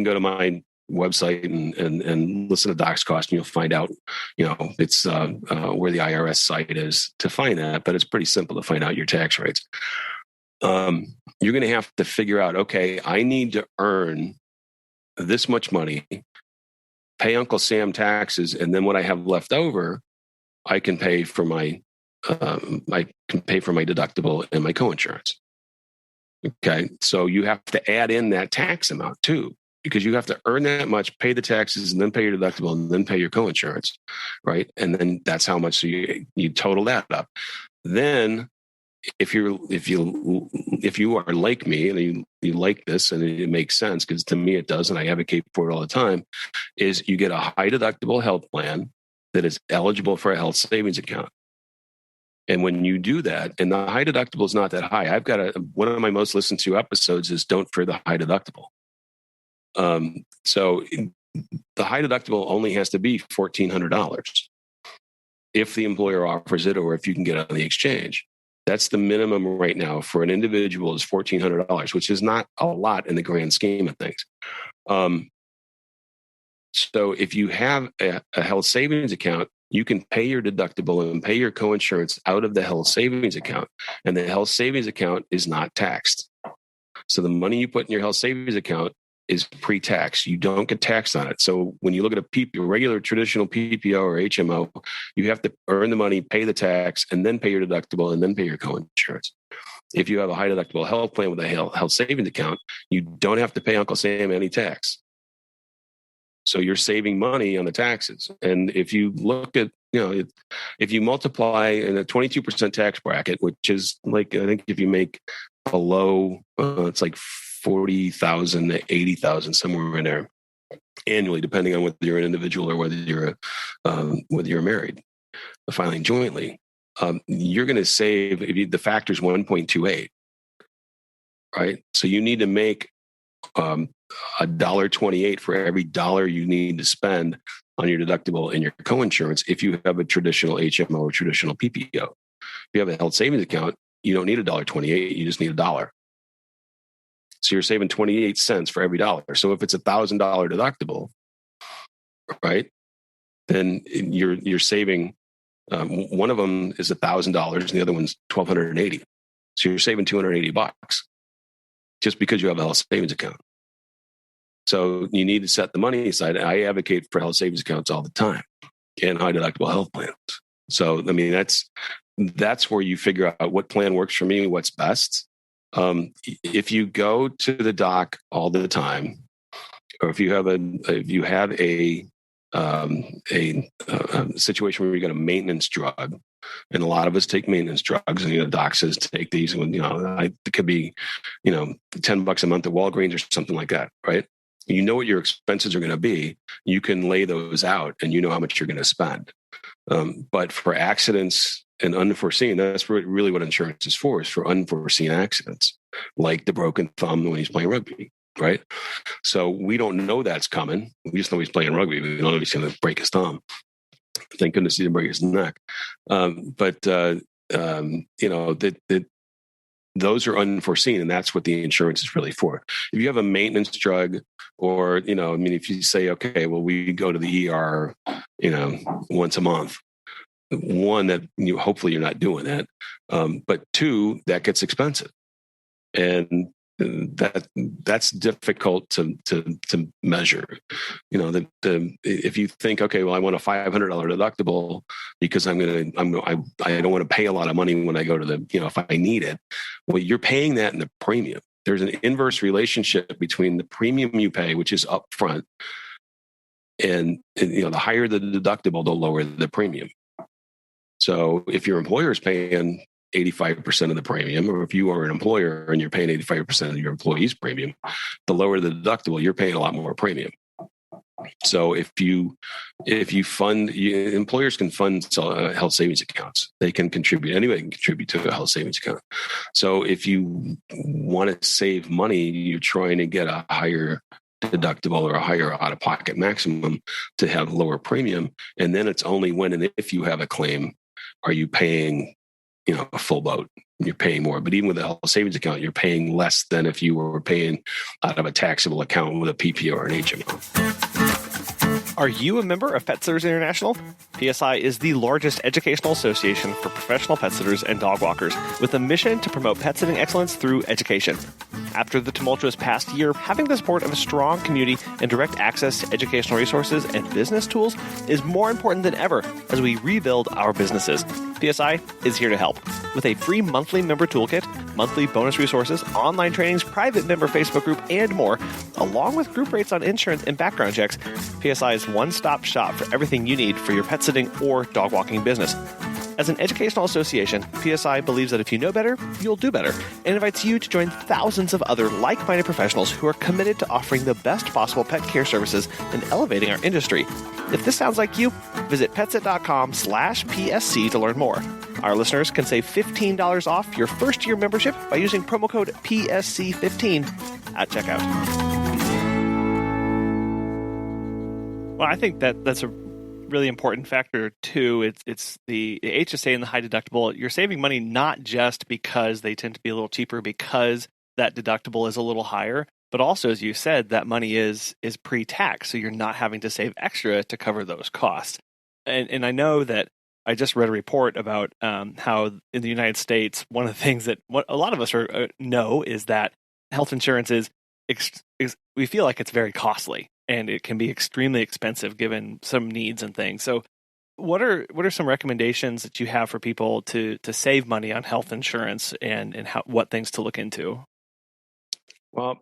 go to my website and listen to Doxcost, and you'll find out, it's where the IRS site is to find that. But it's pretty simple to find out your tax rates. You're going to have to figure out, okay, I need to earn this much money pay Uncle Sam taxes, and then what I have left over, I can pay for my deductible and my coinsurance. Okay, so you have to add in that tax amount too, because you have to earn that much, pay the taxes, and then pay your deductible, and then pay your coinsurance, right? And then that's how much. So you total that up. Then, if you are like me and you like this and it makes sense, because to me it does, and I advocate for it all the time, is you get a high deductible health plan that is eligible for a health savings account. And when you do that, and the high deductible is not that high, I've got one of my most listened to episodes is Don't Fear the High Deductible. So the high deductible only has to be $1,400 if the employer offers it, or if you can get it on the exchange. That's the minimum right now for an individual is $1,400, which is not a lot in the grand scheme of things. So if you have a health savings account, you can pay your deductible and pay your coinsurance out of the health savings account, and the health savings account is not taxed. So the money you put in your health savings account is pre-tax. You don't get taxed on it. So when you look at a regular traditional PPO or HMO, you have to earn the money, pay the tax, and then pay your deductible, and then pay your coinsurance. If you have a high deductible health plan with a health savings account, you don't have to pay Uncle Sam any tax. So you're saving money on the taxes. And if you look at, if you multiply in a 22% tax bracket, which is like, I think if you make below, it's like 40,000 to 80,000, somewhere in there annually, depending on whether you're an individual or whether you're married, filing jointly, you're going to save, the factor is 1.28, right? So you need to make $1.28 for every dollar you need to spend on your deductible and your coinsurance if you have a traditional HMO or traditional PPO. If you have a health savings account, you don't need $1.28, you just need $1. So you're saving 28 cents for every dollar. So if it's $1,000 deductible, right, then you're saving, one of them is $1,000 and the other one's $1,280. So you're saving $280 just because you have a health savings account. So you need to set the money aside. I advocate for health savings accounts all the time and high deductible health plans. So, I mean, that's where you figure out what plan works for me, what's best. If you go to the doc all the time, or if you have a situation where you got a maintenance drug, and a lot of us take maintenance drugs, and the doc says take these, and it could be $10 a month at Walgreens or something like that, right? You know what your expenses are going to be. You can lay those out, and you know how much you're going to spend. But for accidents and unforeseen, that's really what insurance is for unforeseen accidents, like the broken thumb when he's playing rugby, right? So we don't know that's coming. We just know he's playing rugby. We don't know he's going to break his thumb. Thank goodness he didn't break his neck. Those are unforeseen, and that's what the insurance is really for. If you have a maintenance drug, or if you say, okay, well, we go to the ER, once a month. One, that hopefully you're not doing that, but two, that gets expensive, and that's difficult to measure. If you think, okay, well, I want a $500 deductible because I don't want to pay a lot of money when I go to if I need it. Well, you're paying that in the premium. There's an inverse relationship between the premium you pay, which is upfront, and the higher the deductible, the lower the premium. So if your employer is paying 85% of the premium, or if you are an employer and you're paying 85% of your employee's premium, the lower the deductible, you're paying a lot more premium. So if you fund, employers can fund health savings accounts. They can contribute. Anybody can contribute to a health savings account. So if you want to save money, you're trying to get a higher deductible or a higher out-of-pocket maximum to have lower premium. And then it's only when and if you have a claim are you paying a full boat. You're paying more. But even with a health savings account, you're paying less than if you were paying out of a taxable account with a PPO or an HMO. Are you a member of Pet Sitters International? PSI is the largest educational association for professional pet sitters and dog walkers, with a mission to promote pet sitting excellence through education. After the tumultuous past year, having the support of a strong community and direct access to educational resources and business tools is more important than ever as we rebuild our businesses. PSI is here to help. With a free monthly member toolkit, monthly bonus resources, online trainings, private member Facebook group, and more, along with group rates on insurance and background checks, PSI is one-stop shop for everything you need for your pet sitting or dog walking business. As an educational association, PSI believes that if you know better, you'll do better, and invites you to join thousands of other like-minded professionals who are committed to offering the best possible pet care services and elevating our industry. If this sounds like you, visit petsit.com/PSC to learn more. Our listeners can save $15 off your first year membership by using promo code PSC15 at checkout. Well, I think that's a really important factor too. It's the HSA and the high deductible. You're saving money not just because they tend to be a little cheaper because that deductible is a little higher, but also, as you said, that money is pre-tax, so you're not having to save extra to cover those costs. And I know that I just read a report about how in the United States, one of the things that what a lot of us know is that health insurance is we feel like it's very costly. And it can be extremely expensive given some needs and things. So what are some recommendations that you have for people to save money on health insurance and what things to look into? Well,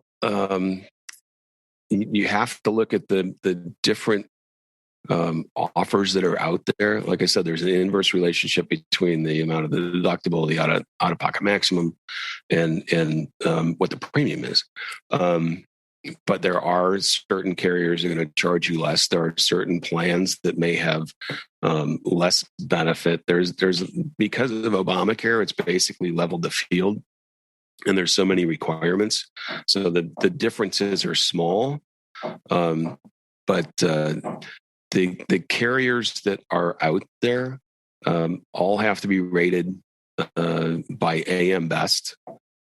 you have to look at the different offers that are out there. Like I said, there's an inverse relationship between the amount of the deductible, the out-of-pocket maximum, and what the premium is. But there are certain carriers that are going to charge you less. There are certain plans that may have less benefit. There's because of Obamacare, it's basically leveled the field, and there's so many requirements. So the differences are small, but the carriers that are out there all have to be rated by AM Best.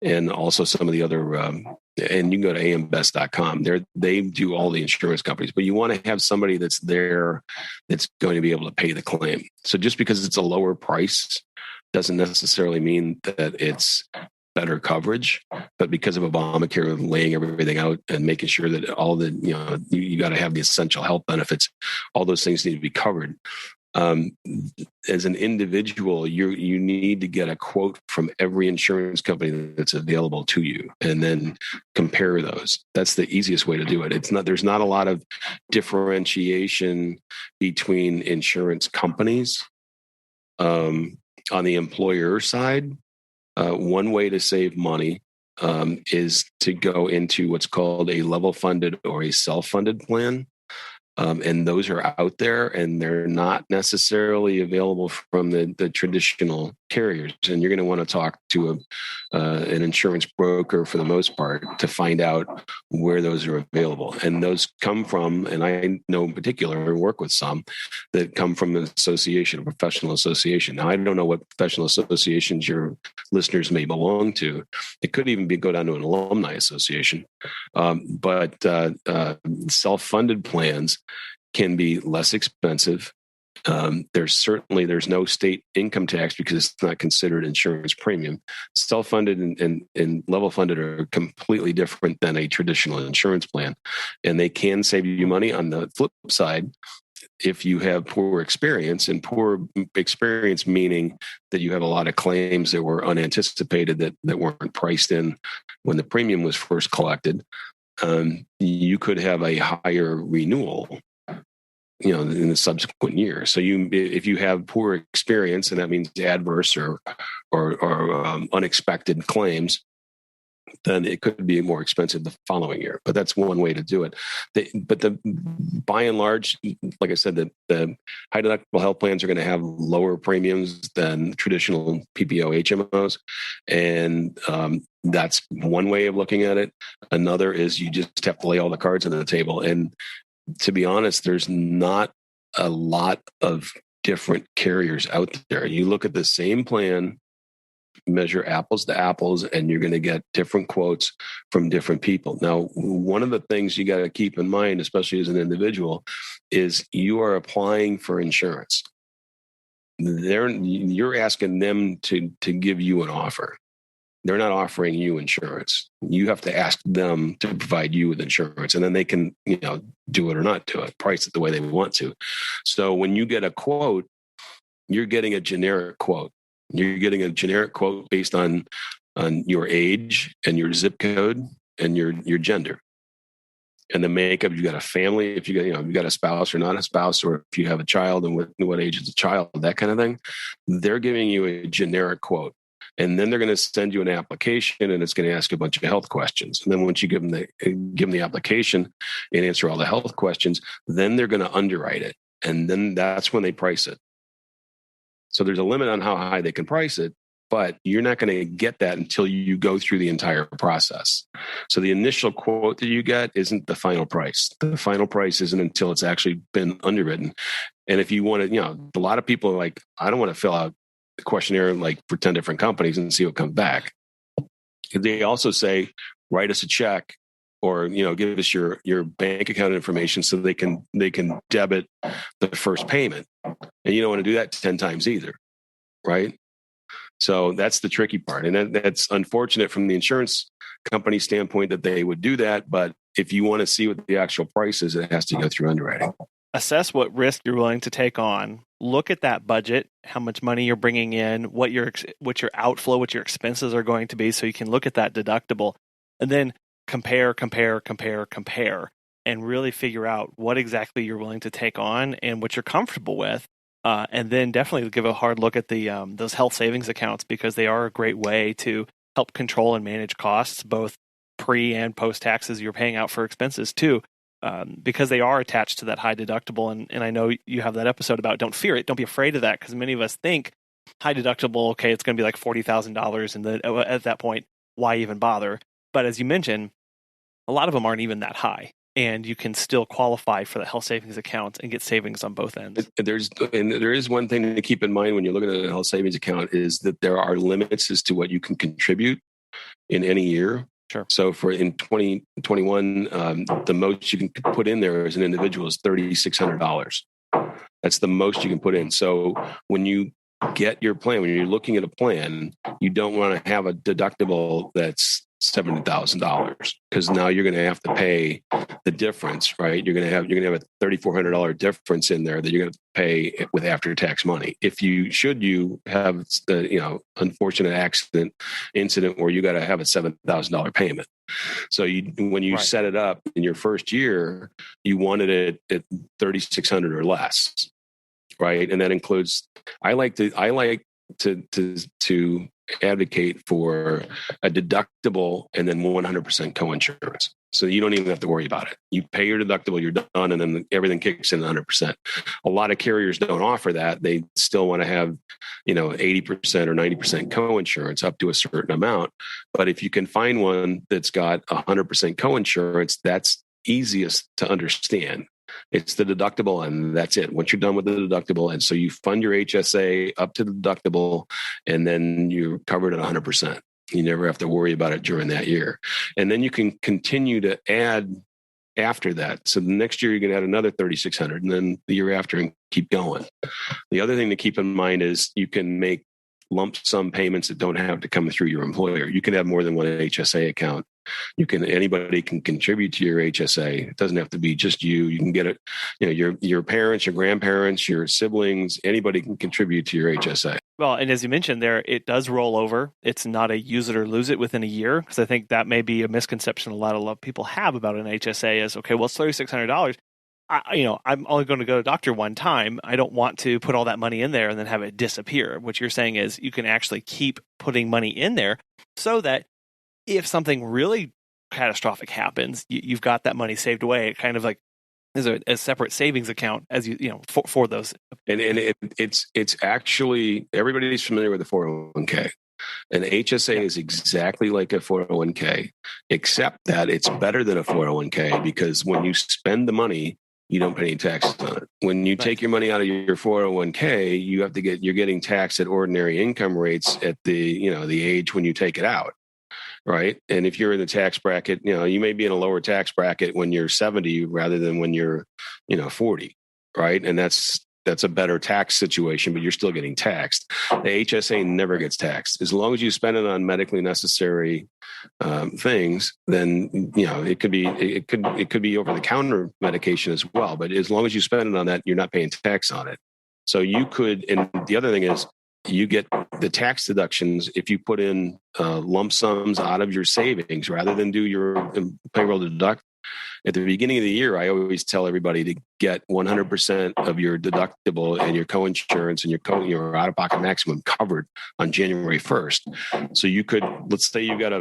And also some of the other, and you can go to ambest.com. They do all the insurance companies, but you want to have somebody that's there that's going to be able to pay the claim. So just because it's a lower price doesn't necessarily mean that it's better coverage, but because of Obamacare laying everything out and making sure that all the, you got to have the essential health benefits, all those things need to be covered. As an individual, you need to get a quote from every insurance company that's available to you, and then compare those. That's the easiest way to do it. There's not a lot of differentiation between insurance companies. On the employer side, one way to save money is to go into what's called a level funded or a self-funded plan. And those are out there, and they're not necessarily available from the traditional carriers. And you're going to want to talk to an insurance broker for the most part to find out where those are available. And those come from, and I know in particular, work with some that come from an association, a professional association. Now, I don't know what professional associations your listeners may belong to. It could even go down to an alumni association. But self-funded plans can be less expensive. There's no state income tax because it's not considered insurance premium. Self-funded and level funded are completely different than a traditional insurance plan, and they can save you money. On the flip side, if you have poor experience, and poor experience meaning that you have a lot of claims that were unanticipated, that weren't priced in when the premium was first collected, you could have a higher renewal, in the subsequent year. So if you have poor experience, and that means adverse or unexpected claims, then it could be more expensive the following year. But that's one way to do it. By and large, like I said, the high deductible health plans are going to have lower premiums than traditional PPO HMOs. And that's one way of looking at it. Another is you just have to lay all the cards on the table. And to be honest, there's not a lot of different carriers out there. You look at the same plan measure apples to apples, and you're going to get different quotes from different people. Now, one of the things you got to keep in mind, especially as an individual, is you are applying for insurance. You're asking them to give you an offer. They're not offering you insurance. You have to ask them to provide you with insurance, and then they can, do it or not do it, price it the way they want to. So when you get a quote, you're getting a generic quote. You're getting a generic quote based on your age and your zip code and your gender. And the makeup, you got a family, if you got a spouse or not a spouse, or if you have a child and what age is the child, that kind of thing. They're giving you a generic quote. And then they're going to send you an application, and it's going to ask a bunch of health questions. And then once you give them the application and answer all the health questions, then they're going to underwrite it. And then that's when they price it. So there's a limit on how high they can price it, but you're not going to get that until you go through the entire process. So the initial quote that you get isn't the final price. The final price isn't until it's actually been underwritten. And if you want to, a lot of people are like, I don't want to fill out the questionnaire for 10 different companies and see what comes back. They also say, write us a check, or give us your bank account information so they can debit the first payment. And you don't want to do that 10 times either, right? So that's the tricky part. And that's unfortunate from the insurance company standpoint that they would do that. But if you want to see what the actual price is, it has to go through underwriting. Assess what risk you're willing to take on. Look at that budget, how much money you're bringing in, what your outflow, what your expenses are going to be, so you can look at that deductible, and then compare, and really figure out what exactly you're willing to take on and what you're comfortable with. And then definitely give a hard look at those health savings accounts, because they are a great way to help control and manage costs, both pre and post taxes you're paying out for expenses too. Because they are attached to that high deductible. And I know you have that episode about don't fear it, don't be afraid of that, because many of us think high deductible, okay, it's going to be like $40,000, and at that point, why even bother? But as you mentioned, a lot of them aren't even that high, and you can still qualify for the health savings account and get savings on both ends. There is one thing to keep in mind when you're looking at a health savings account, is that there are limits as to what you can contribute in any year. Sure. So in 2021, the most you can put in there as an individual is $3,600. That's the most you can put in. So when you get your plan, when you're looking at a plan, you don't want to have a deductible that's $70,000, because now you're going to have to pay the difference, right? You're going to have a $3,400 difference in there that you're going to pay with after tax money. If you have the unfortunate incident where you got to have a $7,000 payment. So when you set it up in your first year, you wanted it at $3,600 or less, right? And that includes. I like to advocate for a deductible and then 100% coinsurance. So you don't even have to worry about it. You pay your deductible, you're done, and then everything kicks in 100%. A lot of carriers don't offer that. They still want to have, 80% or 90% coinsurance up to a certain amount. But if you can find one that's got 100% coinsurance, that's easiest to understand. It's the deductible, and that's it. Once you're done with the deductible, and so you fund your HSA up to the deductible, and then you're covered at 100%. You never have to worry about it during that year. And then you can continue to add after that. So the next year, you're going to add another $3,600, and then the year after, and keep going. The other thing to keep in mind is you can make lump sum payments that don't have to come through your employer. You can have more than one HSA account. Anybody can contribute to your HSA. It doesn't have to be just you. You can get it, your parents, your grandparents, your siblings, anybody can contribute to your HSA. Well, and as you mentioned there, it does roll over. It's not a use it or lose it within a year, because I think that may be a misconception a lot of people have about an HSA is, okay, well, it's $3,600. I'm only going to go to the doctor one time. I don't want to put all that money in there and then have it disappear. What you're saying is you can actually keep putting money in there so that if something really catastrophic happens, you've got that money saved away. It kind of like is a separate savings account as for those. And it's actually, everybody's familiar with the 401k. An HSA is exactly like a 401k, except that it's better than a 401k, because when you spend the money, you don't pay any taxes on it. When you take your money out of your 401k, you're getting taxed at ordinary income rates at the age when you take it out. Right. And if you're in the tax bracket, you may be in a lower tax bracket when you're 70 rather than when you're, 40. Right. And that's a better tax situation, but you're still getting taxed. The HSA never gets taxed. As long as you spend it on medically necessary things, then, it could be over the counter medication as well. But as long as you spend it on that, you're not paying tax on it. So you could, and the other thing is, you get the tax deductions if you put in lump sums out of your savings rather than do your payroll deduct. At the beginning of the year, I always tell everybody to get 100% of your deductible and your coinsurance and your out-of-pocket maximum covered on January 1st. So you could, let's say you got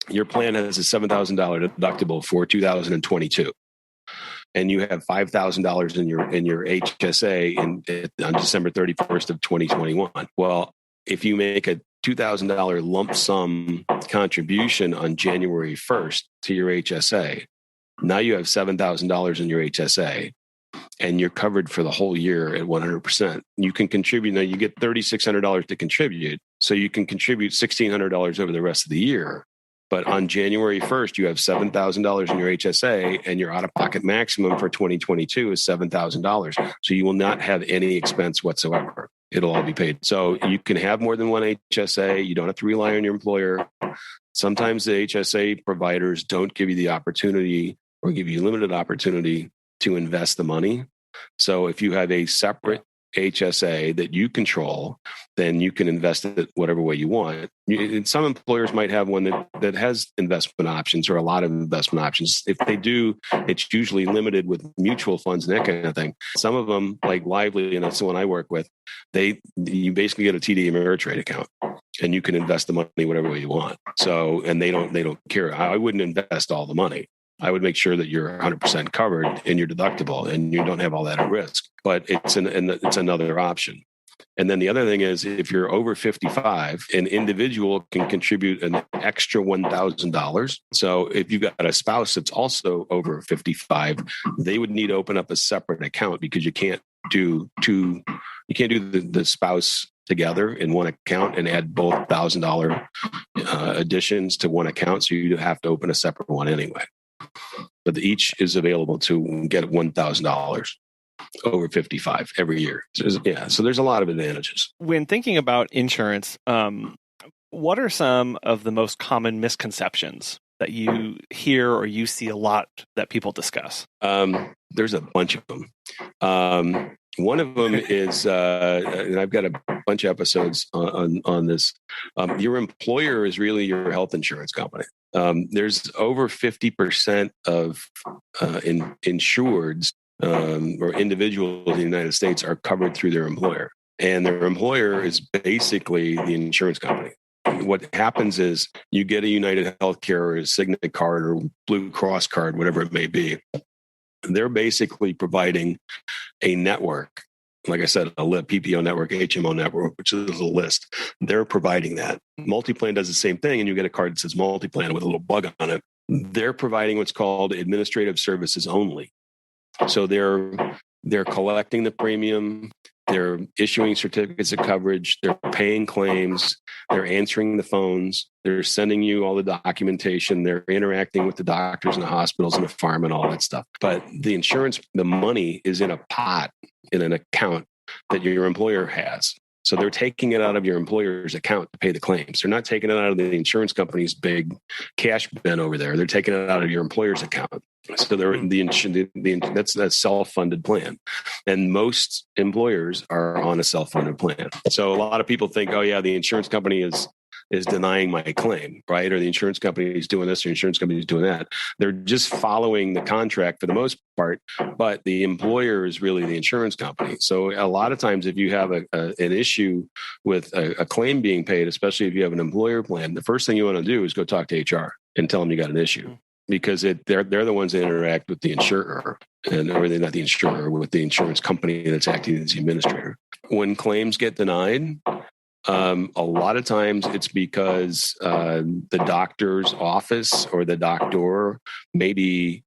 your plan has a $7,000 deductible for 2022. And you have $5,000 in your HSA on December 31st of 2021. Well, if you make a $2,000 lump sum contribution on January 1st to your HSA, now you have $7,000 in your HSA, and you're covered for the whole year at 100%. You can contribute. Now you get $3,600 to contribute, so you can contribute $1,600 over the rest of the year. But on January 1st, you have $7,000 in your HSA, and your out-of-pocket maximum for 2022 is $7,000. So you will not have any expense whatsoever. It'll all be paid. So you can have more than one HSA. You don't have to rely on your employer. Sometimes the HSA providers don't give you the opportunity or give you limited opportunity to invest the money. So if you have a separate HSA that you control, then you can invest it whatever way you want. Some employers might have one that has investment options or a lot of investment options. If they do, it's usually limited with mutual funds and that kind of thing. Some of them, like Lively, and that's the one I work with, you basically get a TD Ameritrade account, and you can invest the money whatever way you want. So, and they don't care. I wouldn't invest all the money. I would make sure that you're 100% covered in your deductible and you don't have all that at risk. But it's another option. And then the other thing is, if you're over 55, an individual can contribute an extra $1,000. So if you've got a spouse that's also over 55, they would need to open up a separate account, because you can't do the spouse together in one account and add both $1,000 additions to one account. So you have to open a separate one anyway. But each is available to get $1,000 over 55 every year. So there's a lot of advantages. When thinking about insurance, what are some of the most common misconceptions that you hear or you see a lot that people discuss? There's a bunch of them. One of them is, and I've got a bunch of episodes on this. Your employer is really your health insurance company. There's over 50% of insureds or individuals in the United States are covered through their employer, and their employer is basically the insurance company. What happens is you get a United Healthcare or a Cigna card or Blue Cross card, whatever it may be. They're basically providing a network. Like I said, a PPO network, HMO network, which is a list. They're providing that. Multiplan does the same thing, and you get a card that says Multiplan with a little bug on it. They're providing what's called administrative services only. So they're collecting the premium, they're issuing certificates of coverage, they're paying claims, they're answering the phones, they're sending you all the documentation, they're interacting with the doctors and the hospitals and the farm and all that stuff. But the money is in a pot, in an account that your employer has. So they're taking it out of your employer's account to pay the claims. They're not taking it out of the insurance company's big cash bin over there. They're taking it out of your employer's account. So that's a self-funded plan. And most employers are on a self-funded plan. So a lot of people think, oh yeah, the insurance company is denying my claim, right? Or the insurance company is doing this, or the insurance company is doing that. They're just following the contract for the most part, but the employer is really the insurance company. So a lot of times if you have an issue with a claim being paid, especially if you have an employer plan, the first thing you want to do is go talk to HR and tell them you got an issue, because they're the ones that interact with the insurer, or they're not the insurer, with the insurance company that's acting as the administrator. When claims get denied, a lot of times it's because the doctor's office or the doctor maybe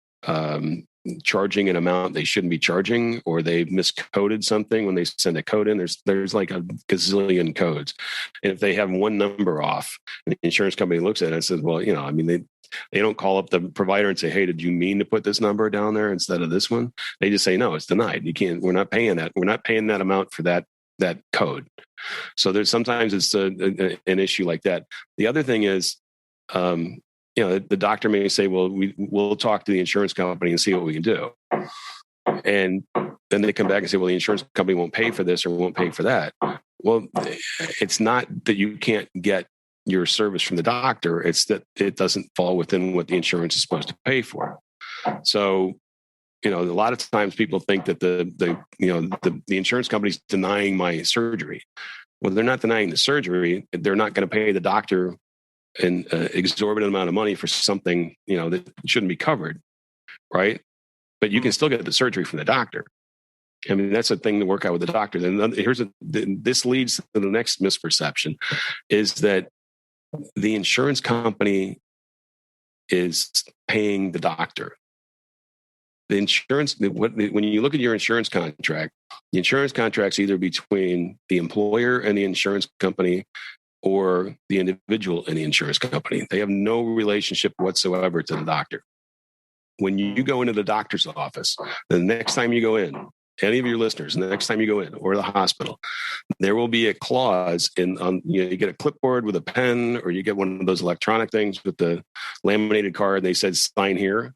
charging an amount they shouldn't be charging, or they miscoded something when they send a code in. There's like a gazillion codes. And if they have one number off, and the insurance company looks at it and says, well, they don't call up the provider and say, hey, did you mean to put this number down there instead of this one? They just say, no, it's denied. We're not paying that. We're not paying that amount for that code. So there's sometimes it's an issue like that. The other thing is, the doctor may say, well, we'll talk to the insurance company and see what we can do. And then they come back and say, well, the insurance company won't pay for this or won't pay for that. Well, it's not that you can't get your service from the doctor. It's that it doesn't fall within what the insurance is supposed to pay for. So, a lot of times people think that the insurance company's denying my surgery. Well, they're not denying the surgery. They're not going to pay the doctor an exorbitant amount of money for something, that shouldn't be covered. Right. But you can still get the surgery from the doctor. I mean, that's a thing to work out with the doctor. Then this leads to the next misperception, is that the insurance company is paying the doctor. The insurance, when you look at your insurance contract, the insurance contract's either between the employer and the insurance company or the individual and the insurance company. They have no relationship whatsoever to the doctor. When you go into the doctor's office, the next time you go in, any of your listeners, the next time you go in, or the hospital, there will be a clause you get a clipboard with a pen, or you get one of those electronic things with the laminated card. They said, sign here.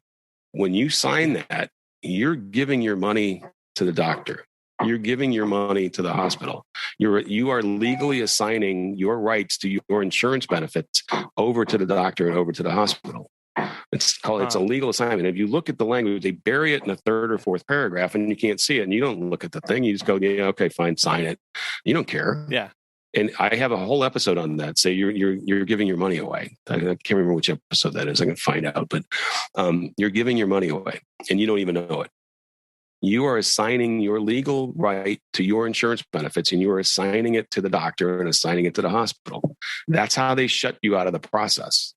When you sign that, you're giving your money to the doctor. You're giving your money to the hospital. You are legally assigning your rights to your insurance benefits over to the doctor and over to the hospital. It's a legal assignment. If you look at the language, they bury it in the third or fourth paragraph, and you can't see it. And you don't look at the thing. You just go, yeah, okay, fine, sign it. You don't care. Yeah. And I have a whole episode on that. Say you're giving your money away. I can't remember which episode that is. I can find out, but you're giving your money away, and you don't even know it. You are assigning your legal right to your insurance benefits, and you are assigning it to the doctor and assigning it to the hospital. That's how they shut you out of the process.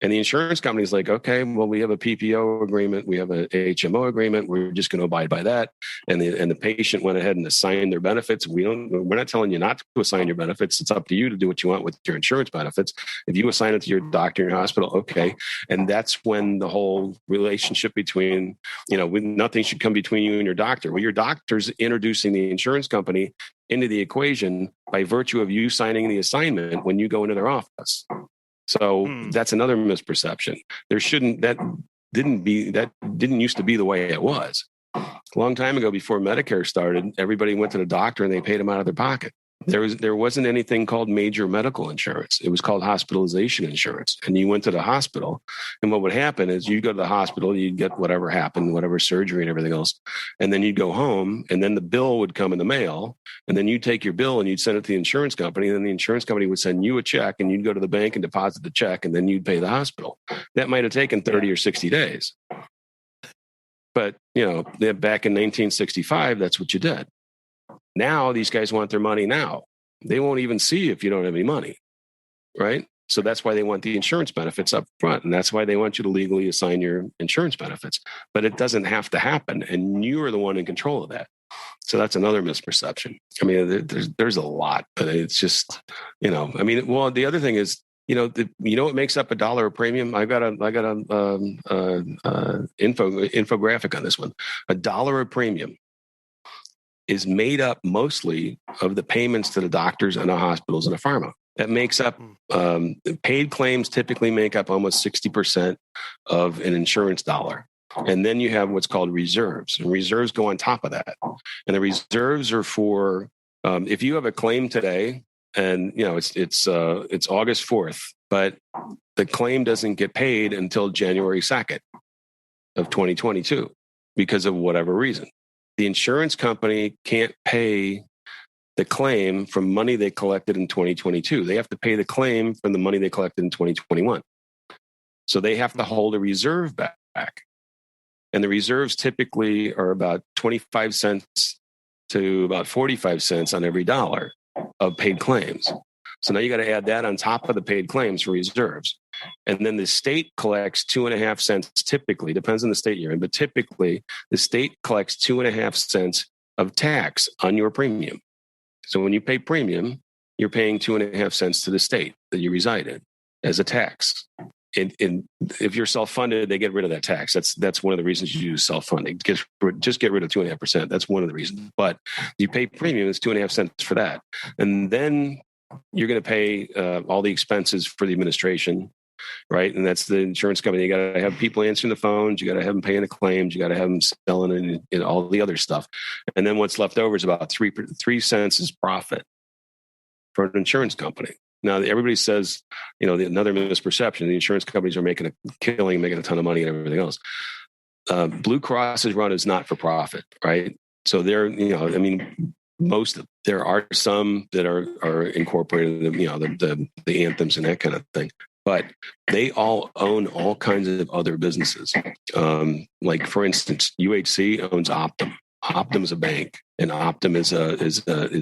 And the insurance company's like, okay, well, we have a PPO agreement. We have a HMO agreement. We're just going to abide by that. And the patient went ahead and assigned their benefits. We're not telling you not to assign your benefits. It's up to you to do what you want with your insurance benefits. If you assign it to your doctor in your hospital, okay. And that's when the whole relationship between, nothing should come between you and your doctor. Well, your doctor's introducing the insurance company into the equation by virtue of you signing the assignment when you go into their office. So that's another misperception. That didn't used to be the way it was. A long time ago, before Medicare started, everybody went to the doctor and they paid them out of their pocket. There wasn't anything called major medical insurance. It was called hospitalization insurance. And you went to the hospital, and what would happen is you go to the hospital, you'd get whatever happened, whatever surgery and everything else. And then you'd go home, and then the bill would come in the mail. And then you'd take your bill and you'd send it to the insurance company. And then the insurance company would send you a check, and you'd go to the bank and deposit the check, and then you'd pay the hospital. That might have taken 30 or 60 days. But, back in 1965, that's what you did. Now these guys want their money now. They won't even see if you don't have any money, right? So that's why they want the insurance benefits up front. And that's why they want you to legally assign your insurance benefits. But it doesn't have to happen. And you are the one in control of that. So that's another misperception. I mean, there's a lot, but it's just, the other thing is, what makes up $1 a premium? I got a infographic on this one. $1 a premium is made up mostly of the payments to the doctors and the hospitals and the pharma. That makes up, paid claims typically make up almost 60% of an insurance dollar. And then you have what's called reserves, and reserves go on top of that. And the reserves are for, if you have a claim today and, it's August 4th, but the claim doesn't get paid until January 2nd of 2022 because of whatever reason. The insurance company can't pay the claim from money they collected in 2022. They have to pay the claim from the money they collected in 2021. So they have to hold a reserve back. And the reserves typically are about 25 cents to about 45 cents on every dollar of paid claims. So now you got to add that on top of the paid claims for reserves. And then the state collects 2.5 cents, typically, depends on the state you're in, but typically the state collects 2.5 cents of tax on your premium. So when you pay premium, you're paying 2.5 cents to the state that you reside in as a tax. And if you're self-funded, they get rid of that tax. That's one of the reasons you use self-funding. Just get rid of 2.5%. That's one of the reasons. But you pay premium, it's 2.5 cents for that. And then you're going to pay all the expenses for the administration, right? And that's the insurance company. You got to have people answering the phones. You got to have them paying the claims. You got to have them selling and all the other stuff. And then what's left over is about 3 cents is profit for an insurance company. Now, everybody says, another misperception, the insurance companies are making a killing, making a ton of money and everything else. Blue Cross's run is not for profit, right? So there are some that are incorporated, the anthems and that kind of thing. But they all own all kinds of other businesses. Like, for instance, UHC owns Optum. Optum is a bank, and Optum is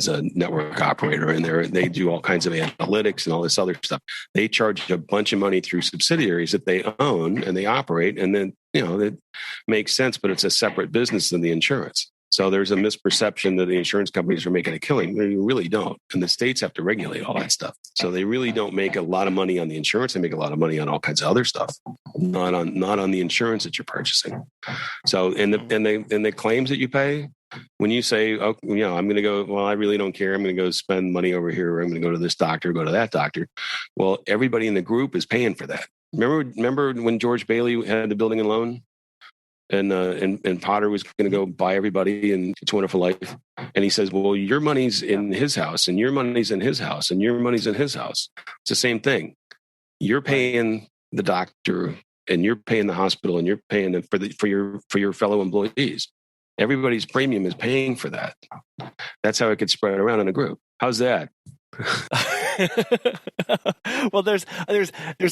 a network operator, and they do all kinds of analytics and all this other stuff. They charge a bunch of money through subsidiaries that they own and they operate, and then that makes sense, but it's a separate business than the insurance. So there's a misperception that the insurance companies are making a killing. They really don't, and the states have to regulate all that stuff. So they really don't make a lot of money on the insurance. They make a lot of money on all kinds of other stuff, not on the insurance that you're purchasing. So and the claims that you pay, when you say, I'm going to go, well, I really don't care. I'm going to go spend money over here, or I'm going to go to this doctor, go to that doctor. Well, everybody in the group is paying for that. Remember when George Bailey had the building and loan? And Potter was going to go buy everybody in It's a Wonderful Life. And he says, well, your money's in his house, and your money's in his house, and your money's in his house. It's the same thing. You're paying the doctor, and you're paying the hospital, and you're paying for your fellow employees. Everybody's premium is paying for that. That's how it gets spread around in a group. How's that? Well, there's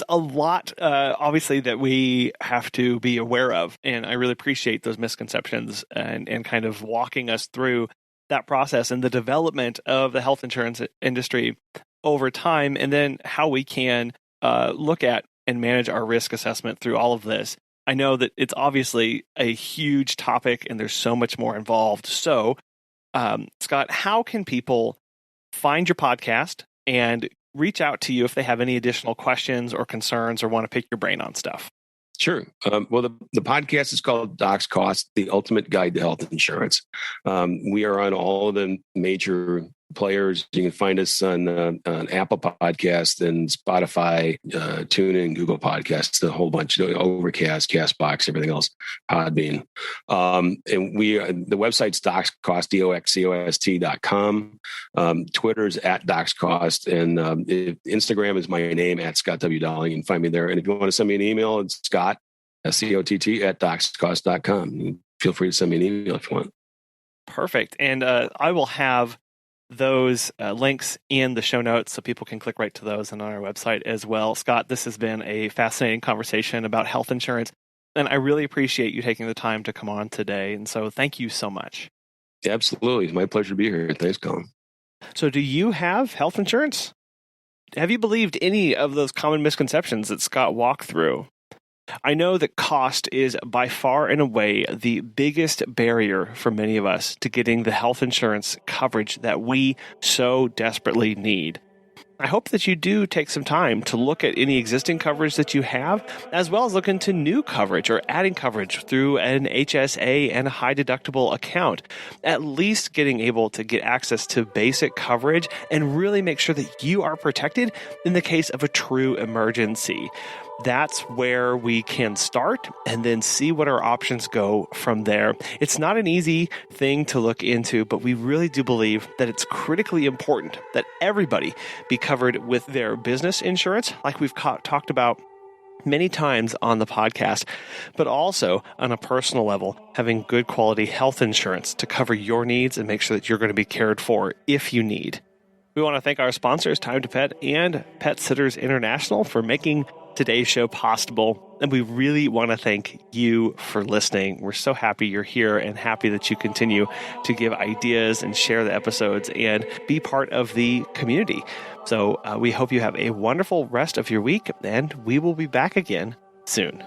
a lot, obviously, that we have to be aware of. And I really appreciate those misconceptions and kind of walking us through that process and the development of the health insurance industry over time, and then how we can look at and manage our risk assessment through all of this. I know that it's obviously a huge topic and there's so much more involved. So, Scott, how can people find your podcast and reach out to you if they have any additional questions or concerns or want to pick your brain on stuff? Sure. Well, the podcast is called Doxcost, the ultimate guide to health insurance. We are on all of the major players. You can find us on Apple Podcasts and Spotify, TuneIn, Google Podcasts, a whole bunch, Overcast, Castbox, everything else, Podbean. And the website's Doxcost, DOXCOST.com. Twitter's @Doxcost, and Instagram is my name @Scott W. Dowling. You can find me there. And if you want to send me an email, it's Scott, SCOTT, @Doxcost.com. Feel free to send me an email if you want. Perfect. And I will have those links in the show notes so people can click right to those and on our website as well. Scott, this has been a fascinating conversation about health insurance, and I really appreciate you taking the time to come on today. And so thank you so much. Absolutely. It's my pleasure to be here. Thanks, Colin. So do you have health insurance? Have you believed any of those common misconceptions that Scott walked through? I know that cost is by far and away the biggest barrier for many of us to getting the health insurance coverage that we so desperately need. I hope that you do take some time to look at any existing coverage that you have, as well as look into new coverage or adding coverage through an HSA and a high deductible account. At least getting able to get access to basic coverage and really make sure that you are protected in the case of a true emergency. That's where we can start and then see what our options go from there. It's not an easy thing to look into, but we really do believe that it's critically important that everybody be covered with their business insurance, like we've talked about many times on the podcast, but also on a personal level, having good quality health insurance to cover your needs and make sure that you're going to be cared for if you need. We want to thank our sponsors, Time to Pet and Pet Sitters International, for making today's show possible. And we really want to thank you for listening. We're so happy you're here and happy that you continue to give ideas and share the episodes and be part of the community. So we hope you have a wonderful rest of your week, and we will be back again soon.